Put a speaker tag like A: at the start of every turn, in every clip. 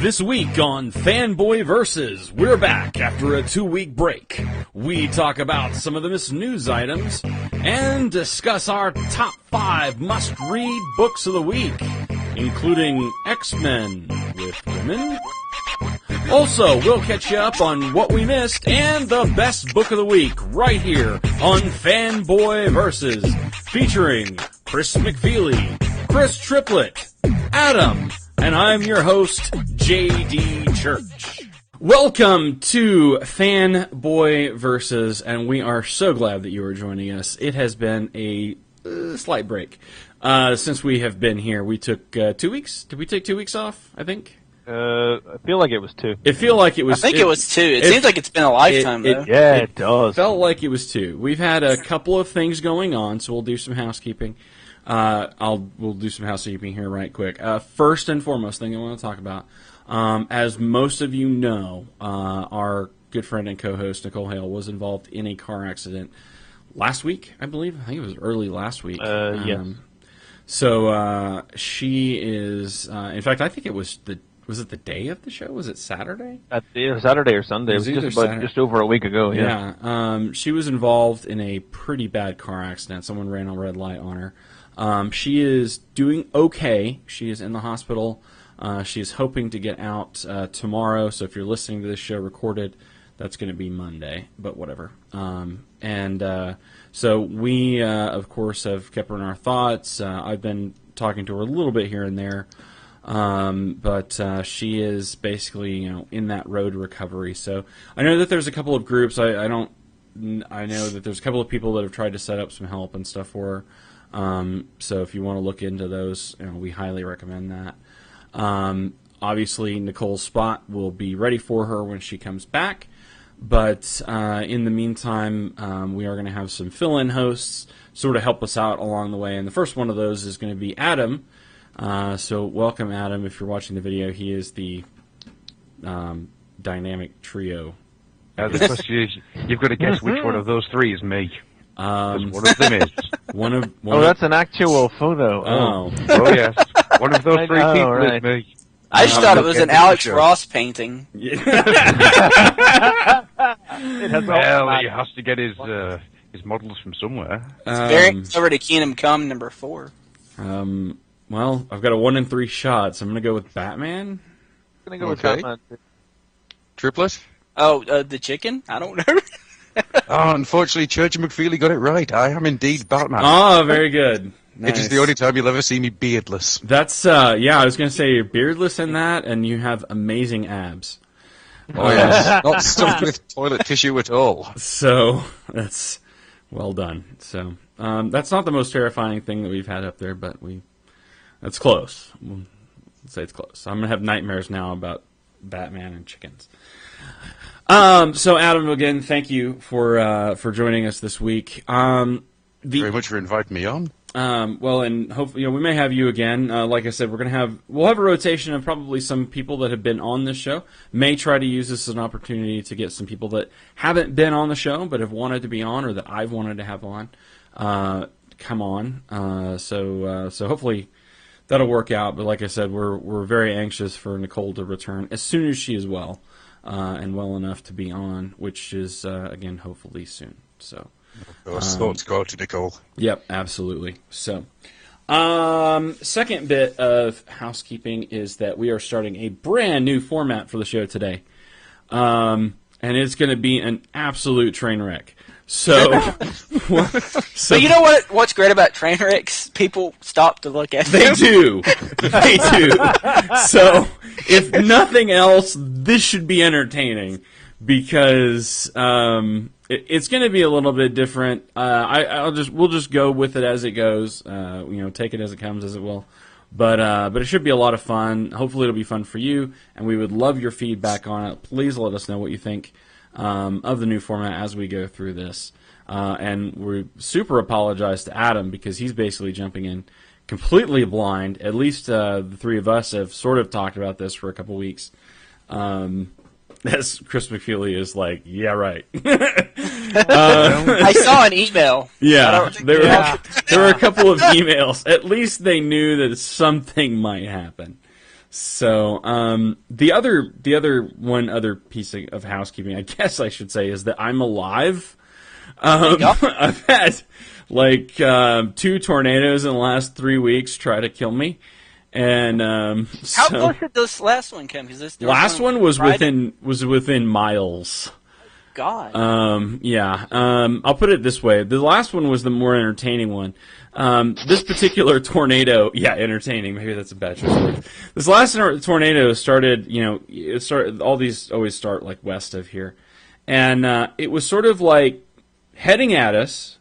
A: This week on Fanboy Versus, we're back after a 2-week break. We talk about some of the missed news items and discuss our top 5 must-read books of the week, including X-Men with women. Also, we'll catch you up on what we missed and the best book of the week right here on Fanboy Versus, featuring Chris McFeely, Chris Triplett, Adam, and I'm your host, J.D. Church. Welcome to Fanboy Versus, and we are so glad that you are joining us. It has been a slight break since we have been here. We took 2 weeks. Did we take 2 weeks off, I think?
B: I feel like it was 2.
A: It feel like it was.
C: I think it was 2. It seems like it's been a lifetime, though.
B: Yeah, it does.
A: Felt like it was 2. We've had a couple of things going on, so we'll do some housekeeping. We'll do some housekeeping here right quick. First and foremost thing I want to talk about, as most of you know, our good friend and co-host Nicole Hale was involved in a car accident last week, I believe. I think it was early last week.
B: Yes.
A: So she is. In fact, I think it was the. Was it the day of the show? Was it Saturday?
B: Saturday or Sunday. It was just over a week ago.
A: Yeah. She was involved in a pretty bad car accident. Someone ran a red light on her. She is doing okay. She is in the hospital. She is hoping to get out tomorrow. So if you're listening to this show recorded, that's going to be Monday. But whatever. So we, of course, have kept her in our thoughts. I've been talking to her a little bit here and there. But she is basically, in that road to recovery. So I know that there's a couple of groups. I know that there's a couple of people that have tried to set up some help and stuff for her. So if you want to look into those, we highly recommend that. Obviously, Nicole's spot will be ready for her when she comes back. But in the meantime, we are going to have some fill-in hosts sort of help us out along the way. And the first one of those is going to be Adam. So welcome, Adam. If you're watching the video, he is the dynamic trio.
D: The question is, you've got to guess which one of those three is me. One of them is.
B: That's an actual photo.
A: Oh,
D: yes. One of those three people is me.
C: I just thought it was an Alex Ross painting.
D: Well, he has to get his models from somewhere.
C: Very over to Kingdom Come #4.
A: Well, I've got a 1 in 3 shots. I'm going to go with Batman.
B: I'm going to go with Batman.
E: Triplet?
C: Oh, the chicken? I don't know.
E: Unfortunately, Church and McFeely got it right. I am indeed Batman.
A: Oh, very good. Nice.
E: It is the only time you'll ever see me beardless.
A: That's, I was going to say you're beardless in that, and you have amazing abs.
E: Oh, yes. Not stuffed with toilet tissue at all.
A: So, that's well done. So, that's not the most terrifying thing that we've had up there, but that's close. We'll say it's close. I'm going to have nightmares now about Batman and chickens. So, Adam, again, thank you for joining us this week.
E: Very much for inviting me on.
A: Well, and hopefully, we may have you again. Like I said, we'll have a rotation of probably some people that have been on this show. May try to use this as an opportunity to get some people that haven't been on the show but have wanted to be on, or that I've wanted to have on, come on. So hopefully that'll work out. But like I said, we're very anxious for Nicole to return as soon as she is well, and well enough to be on, which is again hopefully soon. So.
E: Of course, thoughts go to Nicole.
A: Yep, absolutely. So, second bit of housekeeping is that we are starting a brand new format for the show today. And it's going to be an absolute train wreck. So,
C: But you know what's great about train wrecks? People stop to look at them.
A: They do. So, if nothing else, this should be entertaining because it's going to be a little bit different. We'll just go with it as it goes. Take it as it comes, as it will. But it should be a lot of fun. Hopefully, it'll be fun for you, and we would love your feedback on it. Please let us know what you think of the new format as we go through this. And we super apologize to Adam because he's basically jumping in completely blind. At least the three of us have sort of talked about this for a couple weeks. As Chris McFeely is like, yeah, right.
C: I saw an email.
A: Yeah, there were a couple of emails. At least they knew that something might happen. So the other piece of housekeeping, I guess I should say, is that I'm alive. I've had like 2 tornadoes in the last 3 weeks try to kill me, and
C: how close did this last one come? Because this
A: last one was within miles.
C: God.
A: Yeah. I'll put it this way: the last one was the more entertaining one. This particular tornado, yeah, entertaining. Maybe that's a bad choice of words. This last tornado started. All these always start like west of here, and it was sort of like heading at us,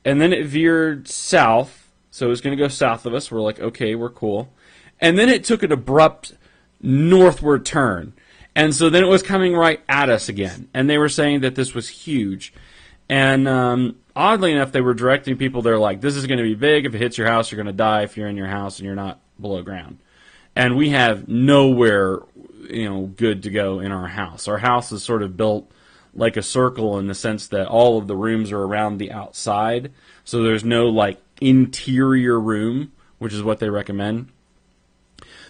A: and then it veered south, so it was going to go south of us. We're like, okay, we're cool. And then it took an abrupt northward turn, and so then it was coming right at us again. And they were saying that this was huge. And oddly enough, they were directing people, they're like, this is going to be big. If it hits your house, you're going to die if you're in your house and you're not below ground. And we have nowhere, good to go in our house. Our house is sort of built like a circle in the sense that all of the rooms are around the outside. So there's no like interior room, which is what they recommend.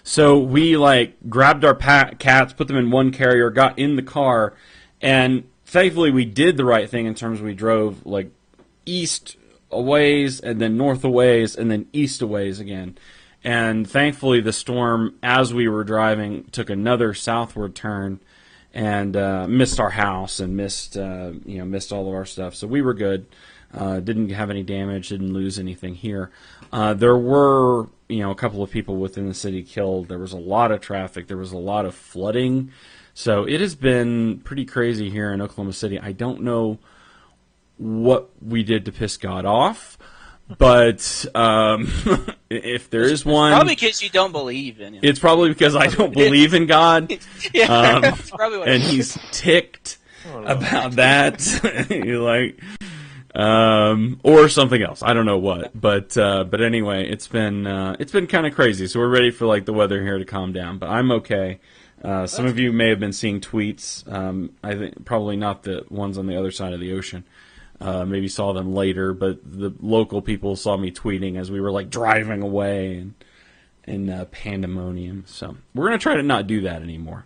A: So we like grabbed our cats, put them in one carrier, got in the car, and thankfully we did the right thing in terms of we drove like east a ways and then north a ways and then east a ways again. And thankfully the storm, as we were driving, took another southward turn and missed our house and missed all of our stuff. So we were good. Didn't have any damage. Didn't lose anything here. There were a couple of people within the city killed. There was a lot of traffic. There was a lot of flooding. So it has been pretty crazy here in Oklahoma City. I don't know what we did to piss God off, but if there is one,
C: probably because you don't believe in him.
A: It's probably because I don't believe in God.
C: Yeah, that's probably what.
A: And he's ticked about that. You're like, or something else. I don't know what, but anyway, it's been kind of crazy. So we're ready for like the weather here to calm down. But I'm okay. Some of you may have been seeing tweets. I think probably not the ones on the other side of the ocean. Maybe saw them later, but the local people saw me tweeting as we were like driving away in pandemonium. So we're gonna try to not do that anymore.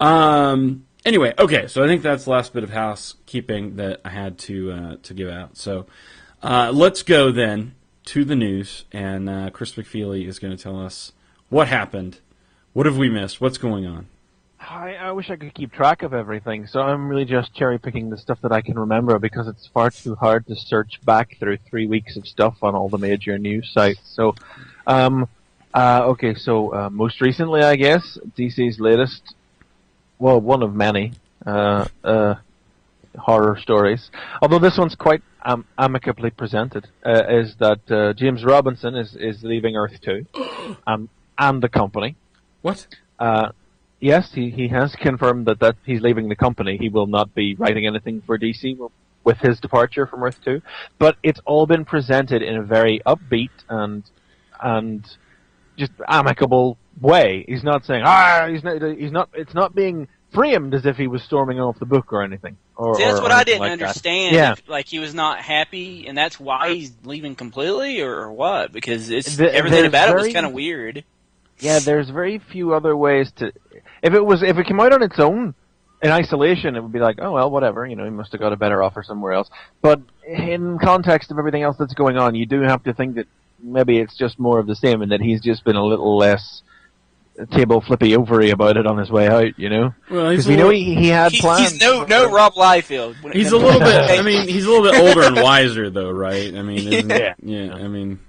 A: Anyway, okay. So I think that's the last bit of housekeeping that I had to give out. So let's go then to the news, and Chris McFeely is going to tell us what happened. What have we missed? What's going on?
B: I wish I could keep track of everything, so I'm really just cherry-picking the stuff that I can remember because it's far too hard to search back through 3 weeks of stuff on all the major news sites. So, most recently, I guess, DC's latest, well, one of many horror stories, although this one's quite amicably presented, is that James Robinson is leaving Earth 2 and the company.
A: What?
B: Yes, he has confirmed that he's leaving the company. He will not be writing anything for DC with his departure from Earth 2. But it's all been presented in a very upbeat and just amicable way. He's not saying he's not. It's not being framed as if he was storming off the book or anything.
C: That's what I didn't understand.
B: Yeah.
C: If, he was not happy, and that's why he's leaving completely, or what? Because everything about it was kind of weird.
B: Yeah, there's very few other ways to. If it came out on its own, in isolation, it would be like, oh well, whatever. He must have got a better offer somewhere else. But in context of everything else that's going on, you do have to think that maybe it's just more of the same, and that he's just been a little less table flippy ovary about it on his way out. Well, because he had plans.
C: He's no Rob Liefeld.
A: He's a little bit. I mean, he's a little bit older and wiser, though, right? I mean, yeah. I mean.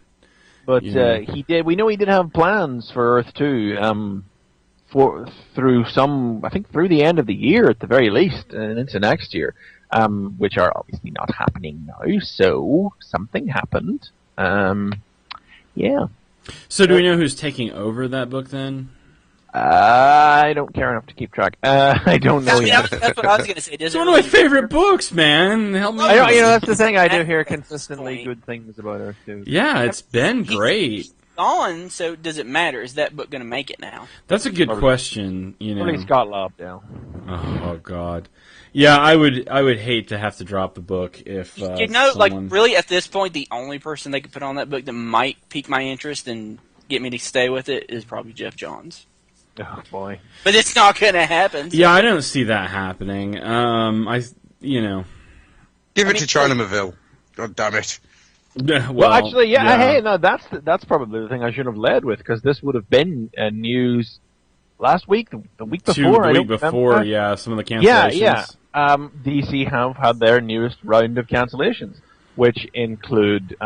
B: But he did. We know he did have plans for Earth 2 through the end of the year at the very least, and into next year, which are obviously not happening now. So something happened. Yeah.
A: So do we know who's taking over that book then?
B: I don't care enough to keep track. I don't know yet.
C: That's what I was going to say.
A: It's one of my favorite books, man. Help me.
B: That's the thing. I do hear consistently good things about Earth 2.
A: Yeah, it's been great.
C: He's gone, so does it matter? Is that book going to make it now?
A: That's a good question.
B: Only Scott Lobdell.
A: Oh God. Yeah, I would hate to have to drop the book if
C: someone... really at this point, the only person they could put on that book that might pique my interest and get me to stay with it is probably Jeff Johns.
B: Oh boy!
C: But it's not going to happen. So.
A: Yeah, I don't see that happening.
E: Give it to China Maville. God damn it.
B: Well, actually, hey, no, that's probably the thing I should have led with, because this would have been news last week, the week before.
A: The week before, some of the cancellations.
B: Yeah. DC have had their newest round of cancellations, which include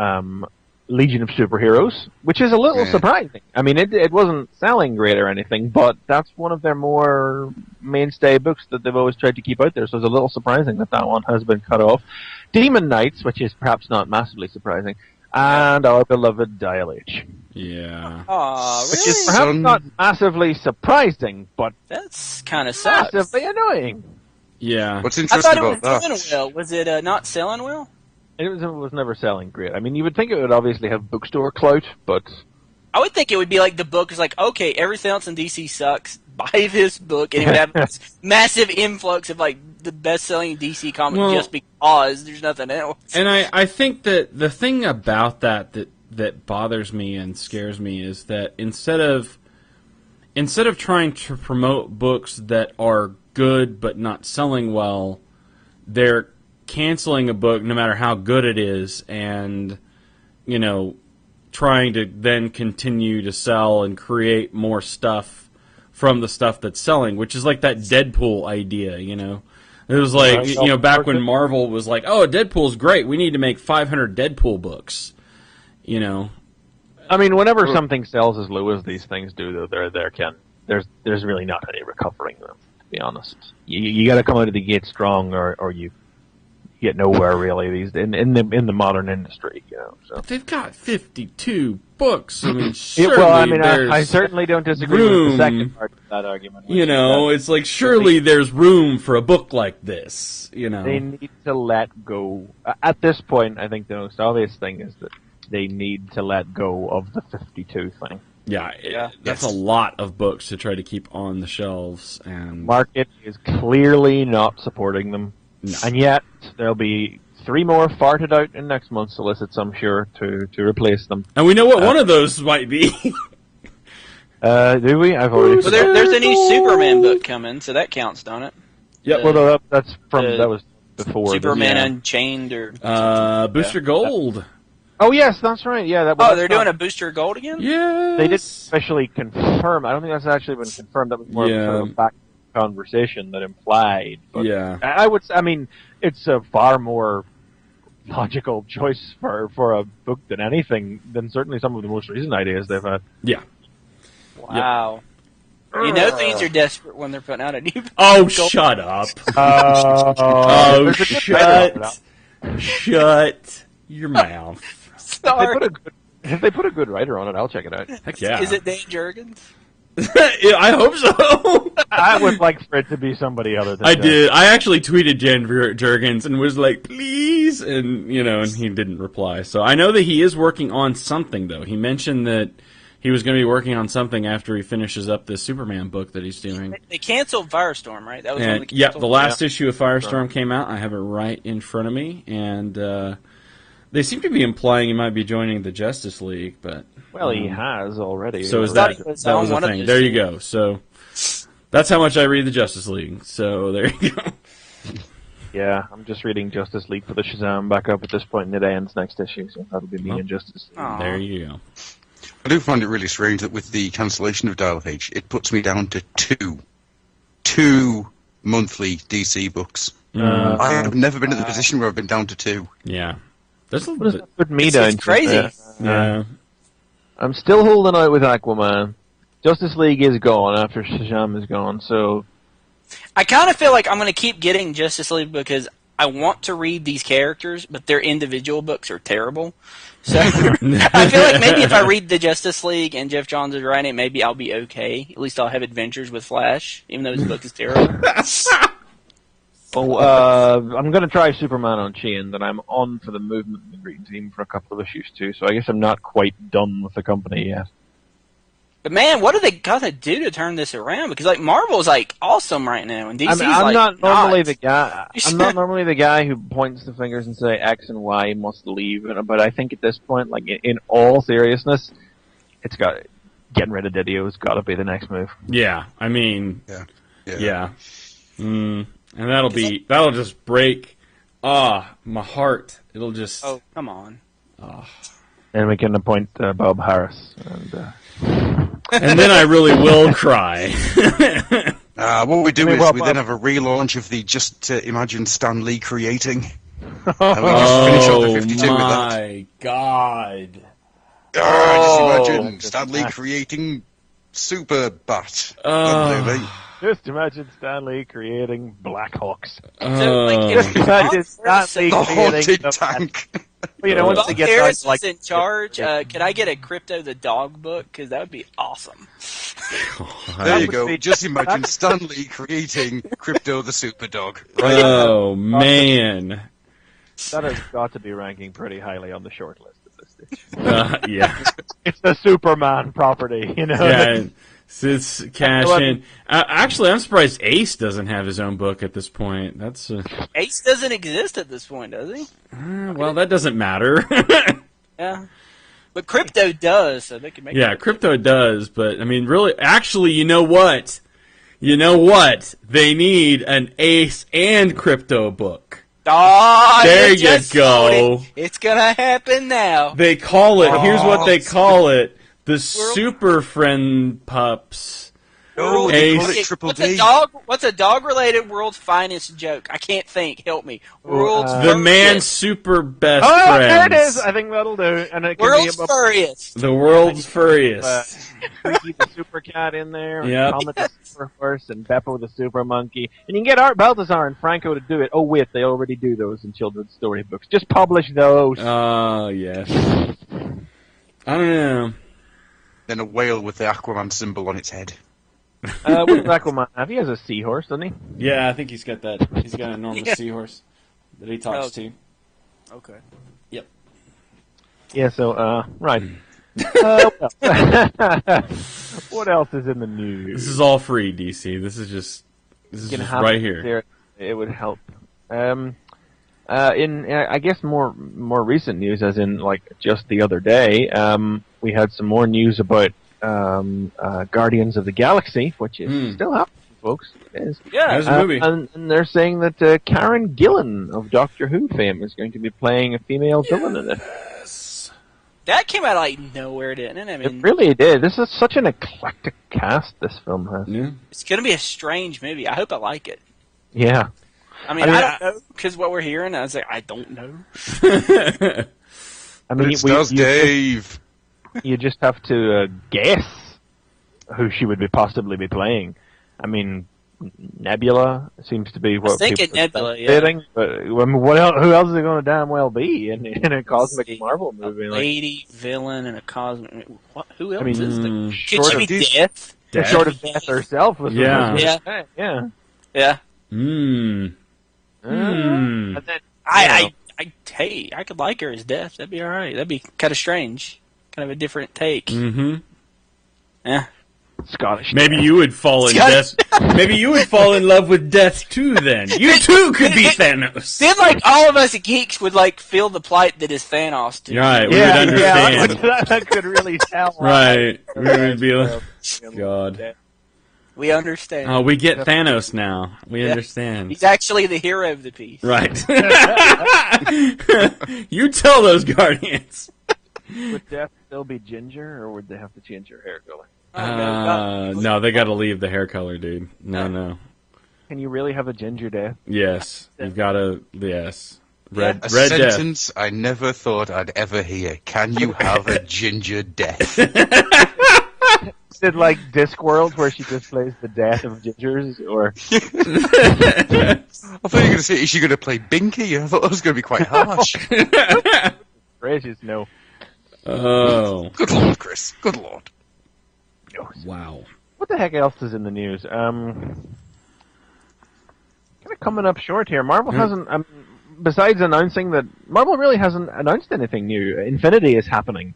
B: Legion of Superheroes, which is a little surprising. I mean, it wasn't selling great or anything, but that's one of their more mainstay books that they've always tried to keep out there, so it's a little surprising that one has been cut off. Demon Knights, which is perhaps not massively surprising, and our beloved Dial H.
A: Yeah.
C: Aw, really?
B: Which is perhaps not massively surprising, but
C: that's kind of sucks.
B: Massively annoying.
A: Yeah.
E: What's interesting about that?
C: Was it not selling well?
B: It was never selling great. I mean, you would think it would obviously have bookstore clout, but
C: I would think it would be like the book is like, okay, everything else in DC sucks. Buy this book, and it would have this massive influx of like the best-selling DC comic just because there's nothing else.
A: And I think that the thing about that bothers me and scares me is that instead of trying to promote books that are good but not selling well, they're canceling a book no matter how good it is, and trying to then continue to sell and create more stuff from the stuff that's selling, which is like that Deadpool idea, It was like, back when Marvel was like, oh, Deadpool's great, we need to make 500 Deadpool books, I
B: mean, whenever something sells as low as these things do, though, there's really not any recovering them, to be honest. You got to come out of the gate strong, or you get nowhere really in the modern industry, So.
A: But they've got 52 books. I mean, surely
B: I certainly don't disagree with the second part of that argument.
A: It's like surely there's room for a book like this. They
B: need to let go. At this point, I think the most obvious thing is that they need to let go of the 52 thing.
A: Yeah, that's a lot of books to try to keep on the shelves, and
B: market is clearly not supporting them. No. And yet, there'll be 3 more farted out in next month's solicits, I'm sure, to replace them.
A: And we know what one of those might be.
B: Do we? I've already.
C: Well, there's a new Superman book coming, so that counts, don't it?
B: Yeah. That was before
C: Superman Unchained or
A: Booster Gold.
B: Oh yes, that's right. Yeah,
C: they're doing a Booster Gold again.
A: Yeah,
B: they didn't officially confirm. I don't think that's actually been confirmed. That was more of a back conversation that implied. But it's a far more logical choice for a book than certainly some of the most recent ideas they've had.
A: Yeah.
C: Wow. Yep. Things are desperate when they're putting out a new book.
A: Oh, shut up. Shut your mouth.
C: Sorry.
B: If they put a good writer on it, I'll check it out.
A: Heck yeah.
C: Is it Dan Jurgens?
A: I hope so.
B: I would like for it to be somebody other than
A: I did. I actually tweeted Jan Jurgens and was like, please, and and he didn't reply. So I know that he is working on something, though. He mentioned that he was going to be working on something after he finishes up this Superman book that he's doing.
C: They canceled Firestorm, right? That was one of the
A: the last issue of Firestorm came out. I have it right in front of me, and they seem to be implying he might be joining the Justice League, but
B: he has already.
A: So is that was the thing? There you go. So that's how much I read the Justice League. So there you go.
B: Yeah, I'm just reading Justice League for the Shazam back up at this point in the end's next issue, so that'll be me and Justice League.
C: Aww.
A: There you go.
E: I do find it really strange that with the cancellation of Dial H, it puts me down to two monthly DC books. I have never been in the position where I've been down to 2.
A: Yeah.
B: What does that put me down?
C: It's crazy.
A: Yeah.
B: I'm still holding out with Aquaman. Justice League is gone after Shazam is gone, so
C: I kind of feel like I'm going to keep getting Justice League because I want to read these characters, but their individual books are terrible. So I feel like maybe if I read the Justice League and Jeff Johns is writing it, maybe I'll be okay. At least I'll have adventures with Flash, even though his book is terrible.
B: I'm going to try Superman Unchained, and I'm on for the Movement and the Green Team for a couple of issues too, so I guess I'm not quite done with the company yet.
C: But man, what are they gonna do to turn this around? Because Marvel's awesome right now, and DC's
B: I'm not normally the guy. I'm not normally the guy who points the fingers and say X and Y must leave. But I think at this point, in all seriousness, getting rid of Didio's got to be the next move.
A: Yeah, I mean,
E: Yeah.
A: And that'll just break, my heart. It'll just.
C: Oh, come on.
B: And we can appoint Bob Harris.
A: And then I really will cry.
E: What we do is we then have a relaunch of the Just Imagine Stan Lee creating. And we just finish off the 52 with that.
A: My God.
E: Just imagine Stan Lee creating Super Bat.
B: Just imagine Stan Lee creating Blackhawks.
C: So, like,
B: Just imagine Stan Lee
E: The
B: creating
E: haunted tank.
B: Well, once
C: Bob
B: they get
C: Harris
B: like
C: is in charge. Could I get a Crypto the Dog book? Because that would be awesome.
E: There you go. Just imagine Stan Lee creating Crypto the Super Dog.
A: Oh, man.
B: that has got to be ranking pretty highly on the short list at this stage.
A: Yeah.
B: It's the Superman property, you know.
A: Yeah. It's cash in. Actually, I'm surprised Ace doesn't have his own book at this point. That's
C: Ace doesn't exist at this point, does he?
A: well, that doesn't matter.
C: Yeah. But Crypto does, so they can make
A: Yeah, Crypto does, but I mean, really, actually, you know what? You know what? They need an Ace and Crypto book.
C: Oh,
A: There you
C: just
A: go.
C: sold it. It's gonna happen now.
A: They call it. Here's what they call it: the Super Friend Pups.
E: No, they call it Triple D.
C: What's a dog-related world's finest joke? I can't think. Help me. World's
A: The man's
C: furriest.
A: super best
B: Oh,
A: friends.
B: there it is. I think that'll do. And it can
C: World's
B: be
C: furriest.
A: The world's furriest.
B: Freaky the Super Cat in there, and
A: Yep.
B: Comet the Super Horse, and Beppo the Super Monkey. And you can get Art Balthazar and Franco to do it. Oh, wait, they already do those in children's storybooks. Just publish those.
A: Oh, yes. I don't know.
E: Then a whale with the Aquaman symbol on its head.
B: What does Aquaman have? He has a seahorse, doesn't he?
A: Yeah, I think he's got that. He's got an enormous
C: Yeah.
A: seahorse that he talks to.
C: Okay.
B: Yeah, so, right. What else is in the news?
A: This is all free, DC. This is just right here.
B: There, it would help. I guess more recent news, as in like just the other day, we had some more news about Guardians of the Galaxy, which is still happening, folks. It is.
C: Yeah.
A: There's a movie.
B: And they're saying that Karen Gillan of Doctor Who fame is going to be playing a female villain in it.
C: That came out like nowhere, didn't it? I mean,
B: It really did. This is such an eclectic cast this film has.
A: Yeah.
C: it's going to be a strange movie. I hope I like it.
B: Yeah.
C: I mean, I don't know, because what we're hearing, I was like, I don't know.
B: I mean,
E: It stars Dave.
B: you just have to guess who she would possibly be playing. I mean, Nebula seems to be what
C: thinking
B: people are
C: Nebula, yeah.
B: speculating, but I mean, who else is it going to damn well be in a cosmic Marvel movie?
C: Lady, villain, and a cosmic... Who else
B: I mean,
C: is there? Could
B: short
C: she
B: of
C: be
E: these-
C: Death?
B: short of Death herself was
A: Yeah.
B: yeah.
C: Yeah.
A: Mm.
B: And then,
C: I could like her as Death. That'd be alright. That'd be kind of strange. Kind of a different take.
A: Mm-hmm.
C: Yeah.
B: Scottish.
A: Maybe you would fall in death. Maybe you would fall in love with Death too. Then you too could be Thanos.
C: Then, like, all of us geeks would, like, feel the plight that is Thanos to.
A: Right. We
B: Yeah,
A: would
B: yeah,
A: understand.
B: that could really tell.
A: Right. We would be like, God.
C: We understand.
A: Oh, we get Thanos now. We
C: Yeah.
A: understand.
C: He's actually the hero of the piece.
A: Right. You tell those Guardians.
B: Would Death still be ginger, or would they have to change her hair color?
A: No, they got to leave the hair color, dude. No.
B: Can you really have a ginger Death?
A: Yes, you've got to. Yes, red
E: A
A: Death.
E: sentence I never thought I'd ever hear. Can you have a ginger death?
B: Is it like Discworld, where she just plays the death of gingers, or
E: I thought you were going to say, is she going to play Binky? I thought that was going to be quite harsh.
B: gracious, no.
A: Oh,
E: Good lord, Chris. Good lord.
A: wow.
B: What the heck else is in the news? Kind of coming up short here. Marvel hasn't, besides announcing that, Marvel really hasn't announced anything new. Infinity is happening,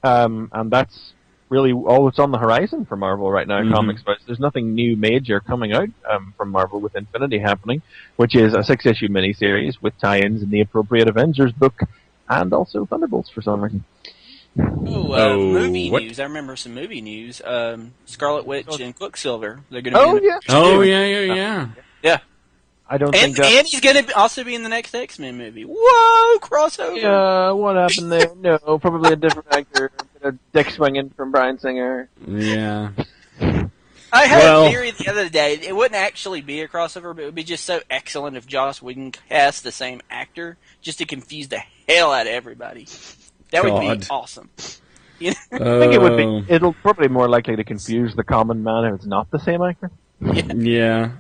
B: and that's really all that's on the horizon for Marvel right now, comics-wise. There's nothing new major coming out from Marvel with Infinity happening, which is a 6-issue miniseries with tie-ins in the appropriate Avengers book, and also Thunderbolts for some reason.
C: Movie
A: what?
C: news. I remember some movie news. Scarlet Witch and Quicksilver. They're going to be in
B: yeah.
A: Oh, yeah.
C: Yeah.
B: I don't
C: And,
B: think that...
C: and he's going to also be in the next X-Men movie. Whoa, crossover.
B: Yeah, what happened there? No, probably a different actor. A dick swinging from Bryan Singer.
A: Yeah.
C: I had a theory the other day. It wouldn't actually be a crossover, but it would be just so excellent if Joss Whedon cast the same actor just to confuse the hell out of everybody. That would be awesome. You know?
B: I think it would be. It'll probably more likely to confuse the common man if it's not the same actor.
A: Yeah.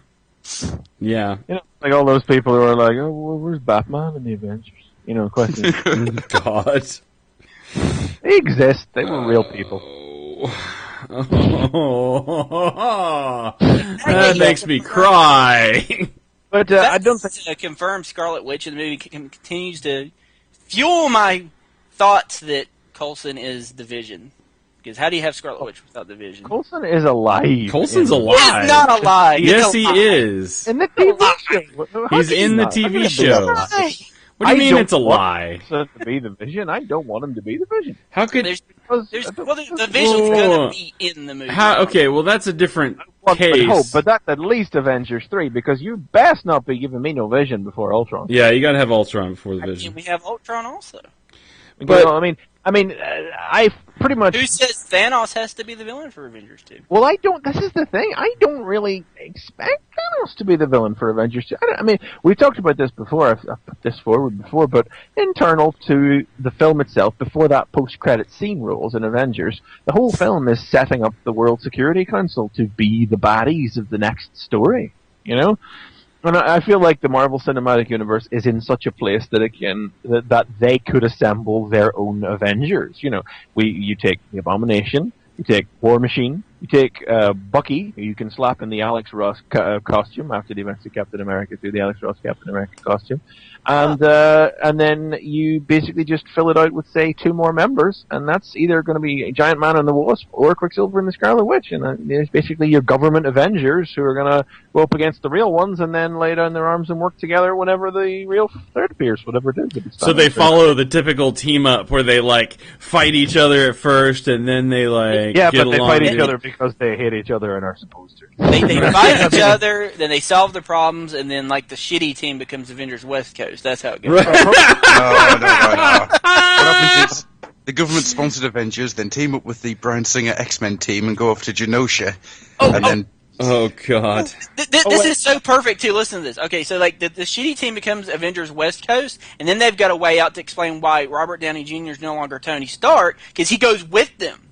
B: You know, like all those people who are like, "Oh, well, where's Batman and the Avengers?" You know, question.
A: God.
B: They exist. They were real people.
A: That makes me cry.
B: But I don't think
C: a confirmed Scarlet Witch in the movie continues to fuel my thoughts that Coulson is the Vision. Because how do you have Scarlet Witch without the Vision?
B: Coulson is alive.
A: Coulson's alive.
C: He's not alive.
A: Yes, he is.
B: In the TV show.
A: He's in the TV show. What do you mean it's a lie?
B: To be the Vision, I don't want him to be the Vision.
A: How could?
C: The Vision's gonna be in the movie.
A: Okay, well that's a different case.
B: Hope, but that's at least Avengers 3 because you best not be giving me no Vision before Ultron.
A: Yeah, you gotta have Ultron before the Vision.
C: We have Ultron also.
B: But I pretty much.
C: Who says Thanos has to be the villain for Avengers 2?
B: Well, I don't. This is the thing. I don't really expect Thanos to be the villain for Avengers 2. I mean, we talked about this before. I've put this forward before, but internal to the film itself, before that post-credit scene rolls in Avengers, the whole film is setting up the World Security Council to be the baddies of the next story. You know. And I feel like the Marvel Cinematic Universe is in such a place that that they could assemble their own Avengers. You know, you take the Abomination, you take War Machine, you take Bucky, who you can slap in the Alex Ross costume after the events of Captain America through the Alex Ross Captain America costume, and then you basically just fill it out with say 2 more members, and that's either going to be Giant Man and the Wasp or Quicksilver and the Scarlet Witch, and there's basically your government Avengers who are going to go up against the real ones and then lay down their arms and work together whenever the real threat appears, whatever it is.
A: So they follow the typical team up where they like fight each other at first and then they like
B: get
A: along.
B: But they fight each other because they hate each other and are supposed to.
C: They fight each other, then they solve the problems, and then like the shitty team becomes Avengers West Coast. That's how it goes.
E: No. What happens is the government-sponsored Avengers then team up with the Bryan Singer X-Men team and go off to Genosha, then.
A: Oh God!
C: This is so perfect too. Listen to this. Okay, so like the shitty team becomes Avengers West Coast, and then they've got a way out to explain why Robert Downey Jr. is no longer Tony Stark because he goes with them.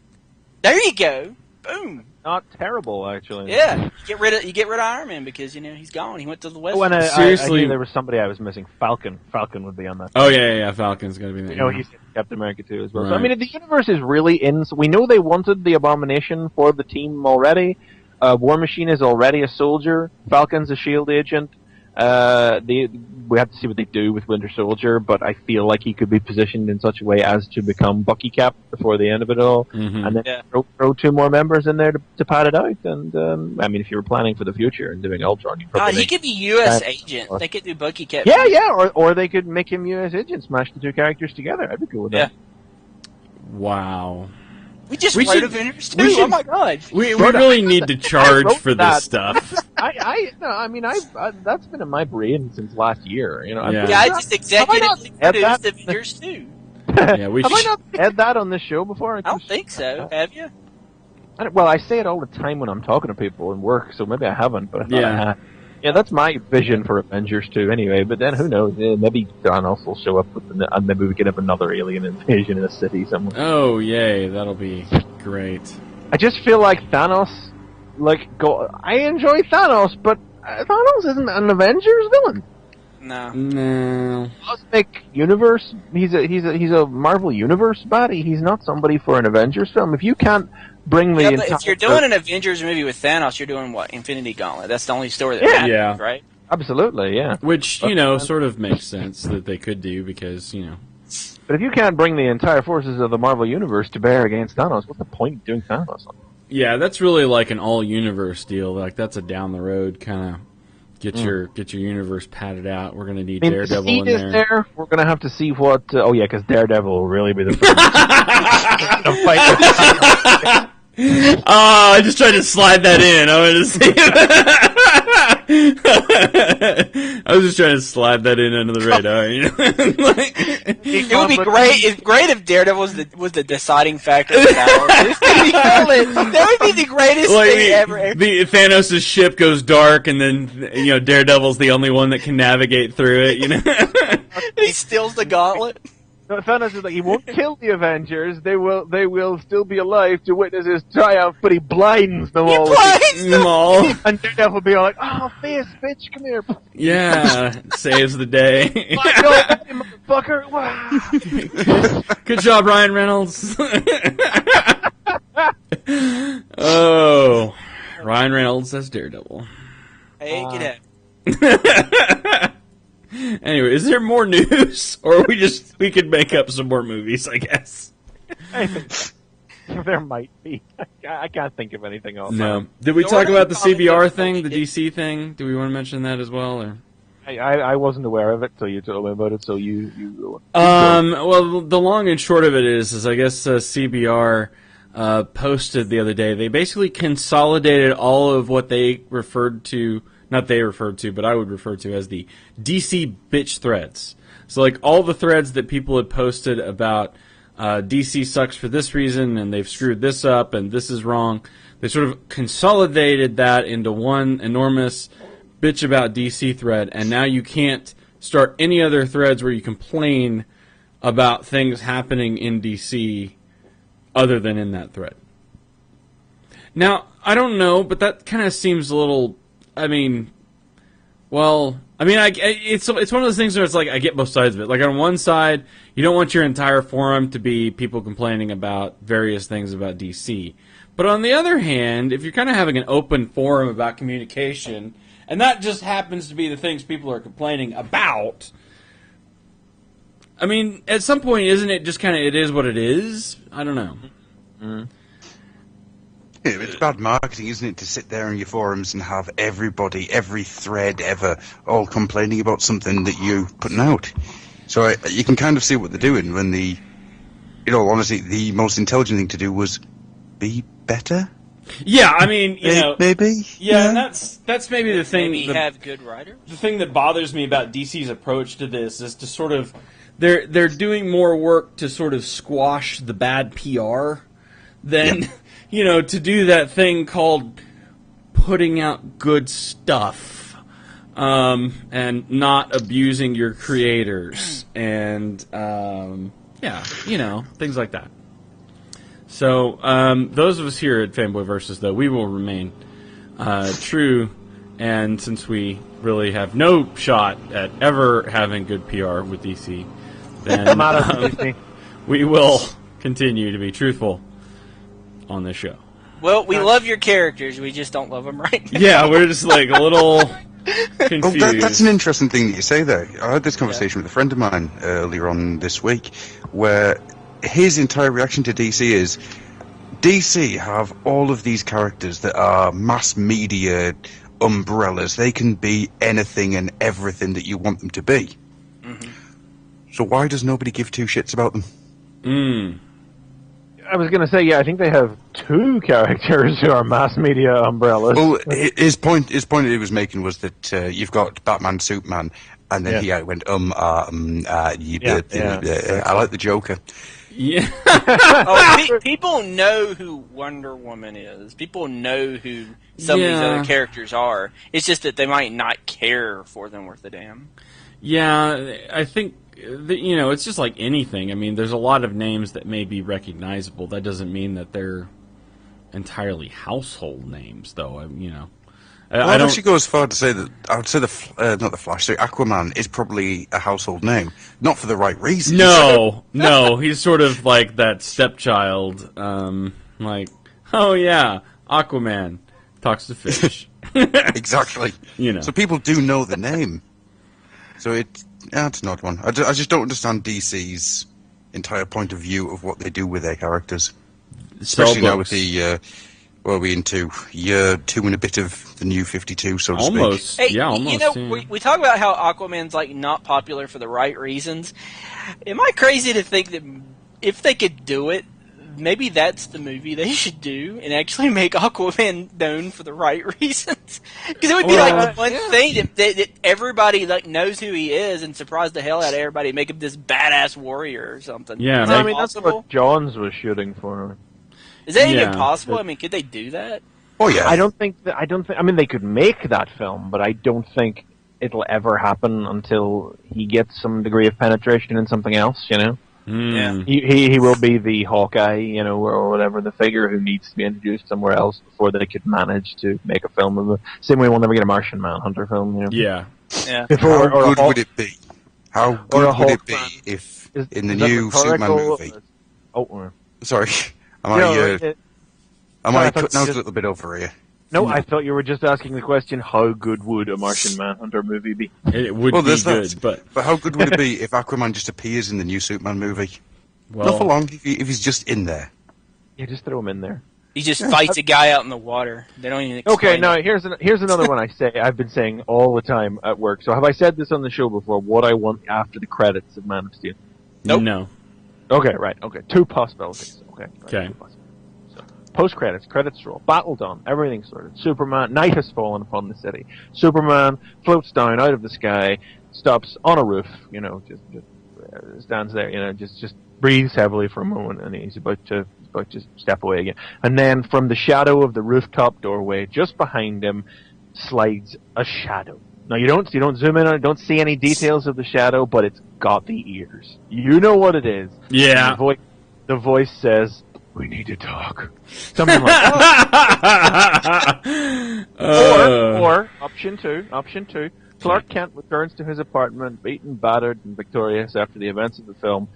C: There you go. Boom.
B: Not terrible, actually.
C: Yeah, you get rid of Iron Man because he's gone. He went to the West.
A: Seriously,
B: I knew there was somebody I was missing. Falcon would be on that.
A: Oh yeah. Falcon's gonna be there.
B: You know, he's in Captain America too as well.
A: Right.
B: So, I mean, the universe is really in. So we know they wanted the Abomination for the team already. War Machine is already a soldier. Falcon's a SHIELD agent. We have to see what they do with Winter Soldier, but I feel like he could be positioned in such a way as to become Bucky Cap before the end of it all, and then throw 2 more members in there to pad it out. And I mean, if you were planning for the future and doing Ultron, you probably
C: he could be U.S. agent. They could do Bucky Cap.
B: Or they could make him U.S. agent, smash the 2 characters together. I'd be cool with that.
A: Wow.
C: We just wrote Avengers 2. Oh my god!
A: We really need to charge for this stuff.
B: That's been in my brain since last year. You know.
C: I just executively produced Avengers 2.
A: Yeah,
B: have I not said that on this show before?
C: I don't think so. Have you?
B: Well, I say it all the time when I'm talking to people in work, so maybe I haven't. But I thought I had. Yeah, that's my vision for Avengers 2 anyway, but then who knows, maybe Thanos will show up and maybe we can have another alien invasion in a city somewhere.
A: Oh, yay, that'll be great.
B: I just feel like Thanos, I enjoy Thanos, but Thanos isn't an Avengers villain.
C: No.
B: Cosmic universe, he's a Marvel Universe baddie, he's not somebody for an Avengers film. If you can't bring the entire...
C: If you're doing an Avengers movie with Thanos, you're doing what? Infinity Gauntlet. That's the only story that matters, right?
B: Absolutely, yeah.
A: Which, sort of makes sense that they could do because,
B: But if you can't bring the entire forces of the Marvel Universe to bear against Thanos, what's the point of doing Thanos?
A: Yeah, that's really like an all-universe deal. Like, that's a down-the-road kind of Get your universe padded out. We're gonna need Daredevil
B: the seed
A: in there.
B: is there. We're gonna have to see what. Because Daredevil will really be the first.
A: I just tried to slide that in. I wanted to see. I was just trying to slide that in under the radar. You know?
C: It would be great. It's great if Daredevil was the deciding factor. That would be the greatest thing ever.
A: The Thanos' ship goes dark, and then Daredevil's the only one that can navigate through it. You know,
C: he steals the gauntlet.
B: No, Thanos is like, he won't kill the Avengers. They will still be alive to witness his triumph, but he blinds them all. And Daredevil will be all like, "Oh, face, bitch, come here."
A: Yeah, saves the day.
B: Motherfucker! Wow.
A: Good job, Ryan Reynolds. Oh, Ryan Reynolds as Daredevil.
C: Hey, get out.
A: Anyway, is there more news, or we could make up some more movies? I guess.
B: There might be. I can't think of anything else.
A: No. Did we talk about the CBR thing, the DC thing? Do we want to mention that as well, or?
B: I wasn't aware of it, so you told me about it. So you.
A: Well, the long and short of it is I guess CBR posted the other day. They basically consolidated all of what they referred to. Not they referred to, but I would refer to as the DC bitch threads. So, like, all the threads that people had posted about DC sucks for this reason, and they've screwed this up, and this is wrong, they sort of consolidated that into one enormous bitch about DC thread, and now you can't start any other threads where you complain about things happening in DC other than in that thread. Now, I don't know, but that kind of seems a little... it's one of those things where it's like I get both sides of it. Like on one side, you don't want your entire forum to be people complaining about various things about DC. But on the other hand, if you're kind of having an open forum about communication, and that just happens to be the things people are complaining about, I mean, at some point, isn't it just kind of it is what it is? I don't know.
B: Mm-hmm.
E: Yeah, it's bad marketing, isn't it, to sit there in your forums and have everybody, every thread ever, all complaining about something that you're putting out. So you can kind of see what they're doing when honestly, the most intelligent thing to do was be better.
A: Yeah, I mean,
E: maybe.
A: Yeah, and that's maybe the thing.
C: Maybe have good writers.
A: The thing that bothers me about DC's approach to this is to sort of they're doing more work to sort of squash the bad PR than. Yep. To do that thing called putting out good stuff, and not abusing your creators, and things like that. So those of us here at Fanboy Versus, though, we will remain true, and since we really have no shot at ever having good PR with DC, then we will continue to be truthful on this show.
C: Well, we love your characters. We just don't love them right now.
A: Yeah, we're just like a little confused.
E: Well, that's an interesting thing that you say there. I had this conversation with a friend of mine earlier on this week, where his entire reaction to DC is, DC have all of these characters that are mass media umbrellas. They can be anything and everything that you want them to be. Mm-hmm. So why does nobody give two shits about them?
B: I was going to say, yeah, I think they have two characters who are mass media umbrellas.
E: Well, his point he was making was that you've got Batman, Superman, and then he went, I like the Joker.
A: Yeah.
C: People know who Wonder Woman is. People know who some of these other characters are. It's just that they might not care for them worth a damn.
A: Yeah, I think... it's just like anything. I mean, there's a lot of names that may be recognizable. That doesn't mean that they're entirely household names, though.
E: I'd actually go as far to say that I would say not the Flash. So Aquaman is probably a household name, not for the right reasons.
A: No, he's sort of like that stepchild. Like, oh yeah, Aquaman talks to fish.
E: Exactly. So people do know the name. So it's an odd one. I just don't understand DC's entire point of view of what they do with their characters. Especially now with the Well, we into year 2 and a bit of the new 52, so to
A: Almost.
E: speak.
C: Hey,
A: Almost.
C: you know, we talk about how Aquaman's like not popular for the right reasons. Am I crazy to think that if they could do it, maybe that's the movie they should do and actually make Aquaman known for the right reasons? Because it would be like one thing that everybody like knows who he is and surprise the hell out of everybody, and make him this badass warrior or something.
A: Yeah,
C: is
B: No,
C: that
B: I mean, that's
C: possible?
B: what Johns was shooting for.
C: Is that
A: Yeah.
C: even possible? I mean, could they do that?
E: Oh, yeah.
B: I don't think. I mean, they could make that film, but I don't think it'll ever happen until he gets some degree of penetration in something else. You know,
C: Yeah.
B: he will be the Hawkeye, you know, or whatever, the figure who needs to be introduced somewhere else before they could manage to make a film of it. Same way we'll never get a Martian Manhunter film. You know?
A: Yeah.
C: Yeah.
E: How good would it be? How good would it be
B: Hulk
E: if,
B: Is-
E: in the
B: is that
E: new Superman
B: rhetorical?
E: movie...
B: Oh,
E: Sorry, am
B: no,
E: I
B: I thought
E: cutting out a
B: just-
E: little bit over here?
B: no, I thought you were just asking the question: how good would a Martian Manhunter movie be?
A: It would
E: Well,
A: be
E: there's
A: good,
E: that. But how good would it be if Aquaman just appears in the new Superman movie? Not for
A: well,
E: long, if he's just in there.
B: Yeah, just throw him in there.
C: He just fights a guy out in the water. They don't even explain
B: Okay, now
C: it.
B: here's another one I've been saying all the time at work. So have I said this on the show before? What I want after the credits of Man of Steel.
C: Nope.
A: no.
B: Okay, right. Okay, two possibilities. Okay. Right,
A: Okay.
B: two possibilities. So, post credits roll. Battle done. Everything's sorted. Superman. Night has fallen upon the city. Superman floats down out of the sky, stops on a roof. You know, just stands there. You know, just breathes heavily for a moment, and he's about to step away again. And then from the shadow of the rooftop doorway, just behind him, slides a shadow. Now you don't zoom in on it, don't see any details of the shadow, but it's got the ears. You know what it is.
A: Yeah.
B: The voice says, "We need to talk." Something like that. Or option two. Clark Kent returns to his apartment, beaten, battered, and victorious after the events of the film.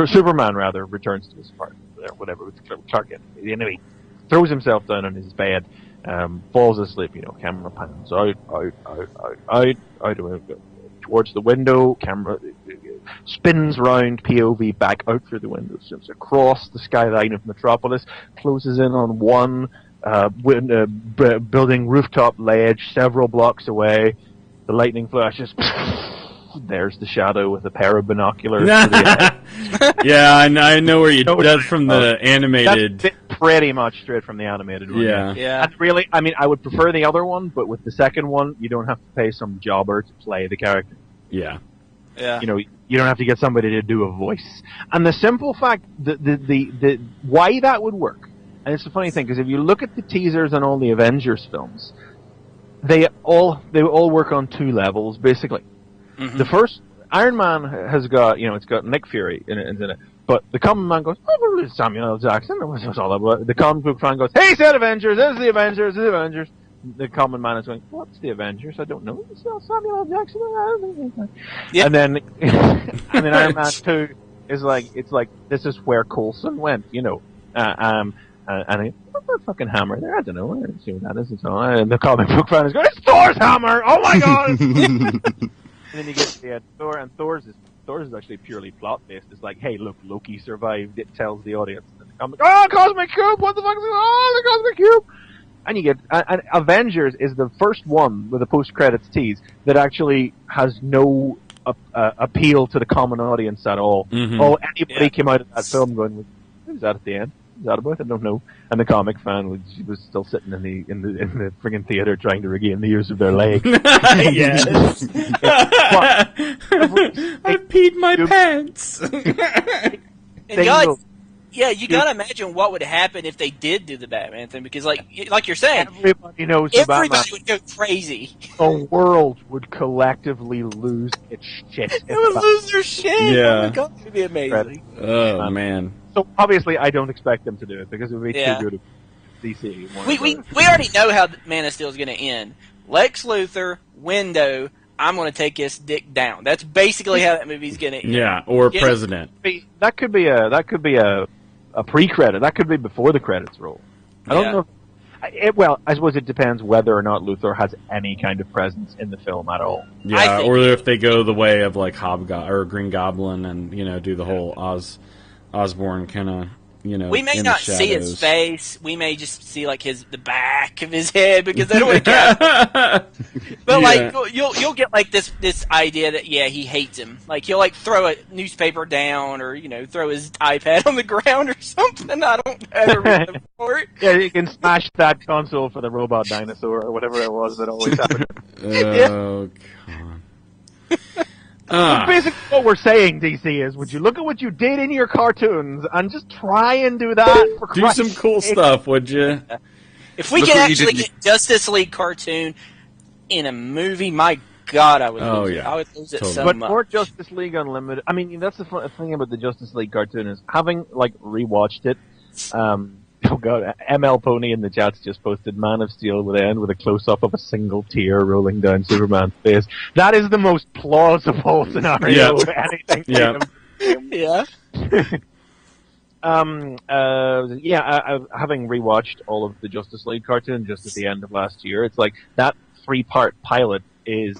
B: Superman rather returns to his apartment, or whatever. With Clark Kent, anyway, throws himself down on his bed, falls asleep. You know, camera pans out, towards the window. Camera spins round, POV back out through the window, zooms across the skyline of Metropolis, closes in on one building rooftop ledge several blocks away. The lightning flashes. There's the shadow with a pair of binoculars. To the
A: Yeah, I know where you.
B: No,
A: That's from the animated.
B: That's pretty much straight from the animated one.
A: Yeah.
C: Yeah.
B: And really, I mean, I would prefer the other one, but with the second one, you don't have to pay some jobber to play the character.
A: Yeah.
C: Yeah.
B: You know, you don't have to get somebody to do a voice. And the simple fact, the why that would work, and it's a funny thing, because if you look at the teasers on all the Avengers films, they all work on two levels, basically.
C: Mhm.
B: The first, Iron Man has got, you know, it's got Nick Fury in it, but the common man goes, "Oh, well, it's Samuel L. Jackson." What's all about? The comic book fan goes, "Hey, said Avengers. This is the Avengers. This is the Avengers." The common man is going, "What's the Avengers? I don't know. It's not Samuel L. Jackson."
C: Yeah.
B: And then, Iron Man 2 is like, it's like, this is where Coulson went, you know. And what's that fucking hammer there? I don't know. I don't see what that is. And so, and the comic book fan is going, "It's Thor's hammer! Oh my god!" And then you get to the end, Thor, and Thor's is actually purely plot based. It's like, hey, look, Loki survived. It tells the audience. And the comic, "Oh, Cosmic Cube! What the fuck is going on? Oh, the Cosmic Cube!" And you get, and Avengers is the first one with a post-credits tease that actually has no appeal to the common audience at all.
A: Mhm.
B: Oh, anybody came out of that film going, "Who's that at the end? Who's that about? I don't know." And the comic fan was still sitting in the friggin' theater trying to regain the use of their leg.
A: Yes. I peed my pants.
C: And you gotta imagine what would happen if they did do the Batman thing, because like you're saying,
B: Everybody knows the Batman.
C: everybody would go crazy.
B: The world would collectively lose its shit.
C: They would lose their shit.
A: Yeah.
C: Oh my God, it would be amazing.
A: Oh man.
B: So obviously, I don't expect them to do it because it would be
C: Yeah.
B: too good. DC.
C: We already know how Man of Steel is going to end. Lex Luthor, window. I'm going to take his dick down. That's basically how that movie's going to end.
A: Yeah, or
C: Yeah.
A: president.
B: That could be a pre-credit. That could be before the credits roll. I don't
C: Yeah.
B: know. Well, I suppose it depends whether or not Luthor has any kind of presence in the film at all.
A: Yeah,
C: think-
A: or if they go the way of like or Green Goblin and do the whole Osborn kind of
C: we may
A: in
C: not
A: the
C: see his
A: shadows.
C: face. We may just see like the back of his head because they don't want to cast. But like you'll get like this idea that he hates him. Like he'll like throw a newspaper down or throw his iPad on the ground or something. I don't have a reason for it.
B: Yeah, you can smash that console for the robot dinosaur or whatever it was that always happened.
A: Oh God.
B: Basically, what we're saying, DC, is would you look at what you did in your cartoons and just try and do that for
A: Do
B: Christ's
A: some cool
B: sake?
A: stuff, would you?
C: If we
E: Look
C: could
E: what you
C: actually
E: did-
C: get Justice League cartoon in a movie, my God, I would lose it.
A: yeah.
C: I would lose it
A: Totally.
C: so
B: But
C: much.
B: for Justice League Unlimited, I mean, that's the thing about the Justice League cartoon is having like rewatched it. Oh god, ML Pony in the chat's just posted Man of Steel would end with a close-up of a single tear rolling down Superman's face. That is the most plausible scenario of anything.
A: Yeah.
C: Yeah.
B: Having rewatched all of the Justice League cartoon just at the end of last year, it's like that 3-part pilot it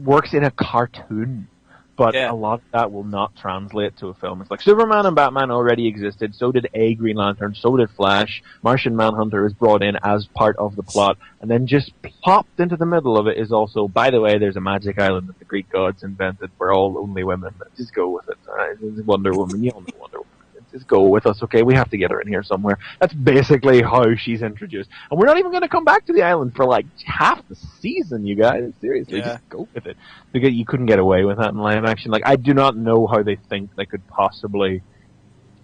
B: works in a cartoon. But a lot of that will not translate to a film. It's like Superman and Batman already existed, so did a Green Lantern, so did Flash. Martian Manhunter is brought in as part of the plot, and then just plopped into the middle of it is also, by the way, there's a magic island that the Greek gods invented for all lonely women. Just go with it. Alright? Wonder Woman, you all know Wonder Woman. Just go with us, okay? We have to get her in here somewhere. That's basically how she's introduced. And we're not even going to come back to the island for like half the season, you guys. Seriously, just go with it. Because you couldn't get away with that in live action. Like, I do not know how they think they could possibly